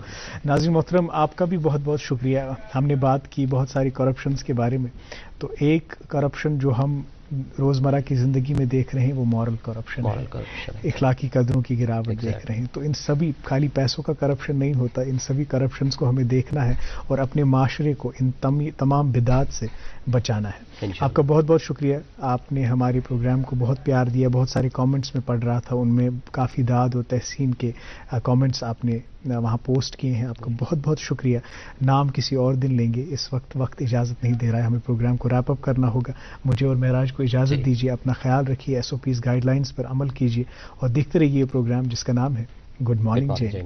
ناظرین محترم, آپ کا بھی بہت بہت شکریہ. ہم نے بات کی بہت ساری کرپشنز کے بارے میں, تو ایک کرپشن جو ہم روزمرہ کی زندگی میں دیکھ رہے ہیں وہ مورل کرپشن ہے, اخلاقی قدروں کی گراوٹ دیکھ رہے ہیں. تو ان سبھی خالی پیسوں کا کرپشن نہیں ہوتا, ان سبھی کرپشنز کو ہمیں دیکھنا ہے اور اپنے معاشرے کو ان تمام بدعات سے بچانا ہے. آپ کا بہت بہت شکریہ, آپ نے ہمارے پروگرام کو بہت پیار دیا. بہت سارے کامنٹس میں پڑھ رہا تھا, ان میں کافی داد اور تحسین کے کامنٹس آپ نے وہاں پوسٹ کیے ہیں. آپ کا بہت بہت شکریہ. نام کسی اور دن لیں گے, اس وقت اجازت نہیں دے رہا ہے, ہمیں پروگرام کو ریپ اپ کرنا ہوگا. مجھے اور معراج کو اجازت دیجیے. اپنا خیال رکھیے, SOPs گائیڈ لائنز پر عمل کیجیے اور دیکھتے رہیے یہ پروگرام جس کا نام ہے گڈ مارننگ جے.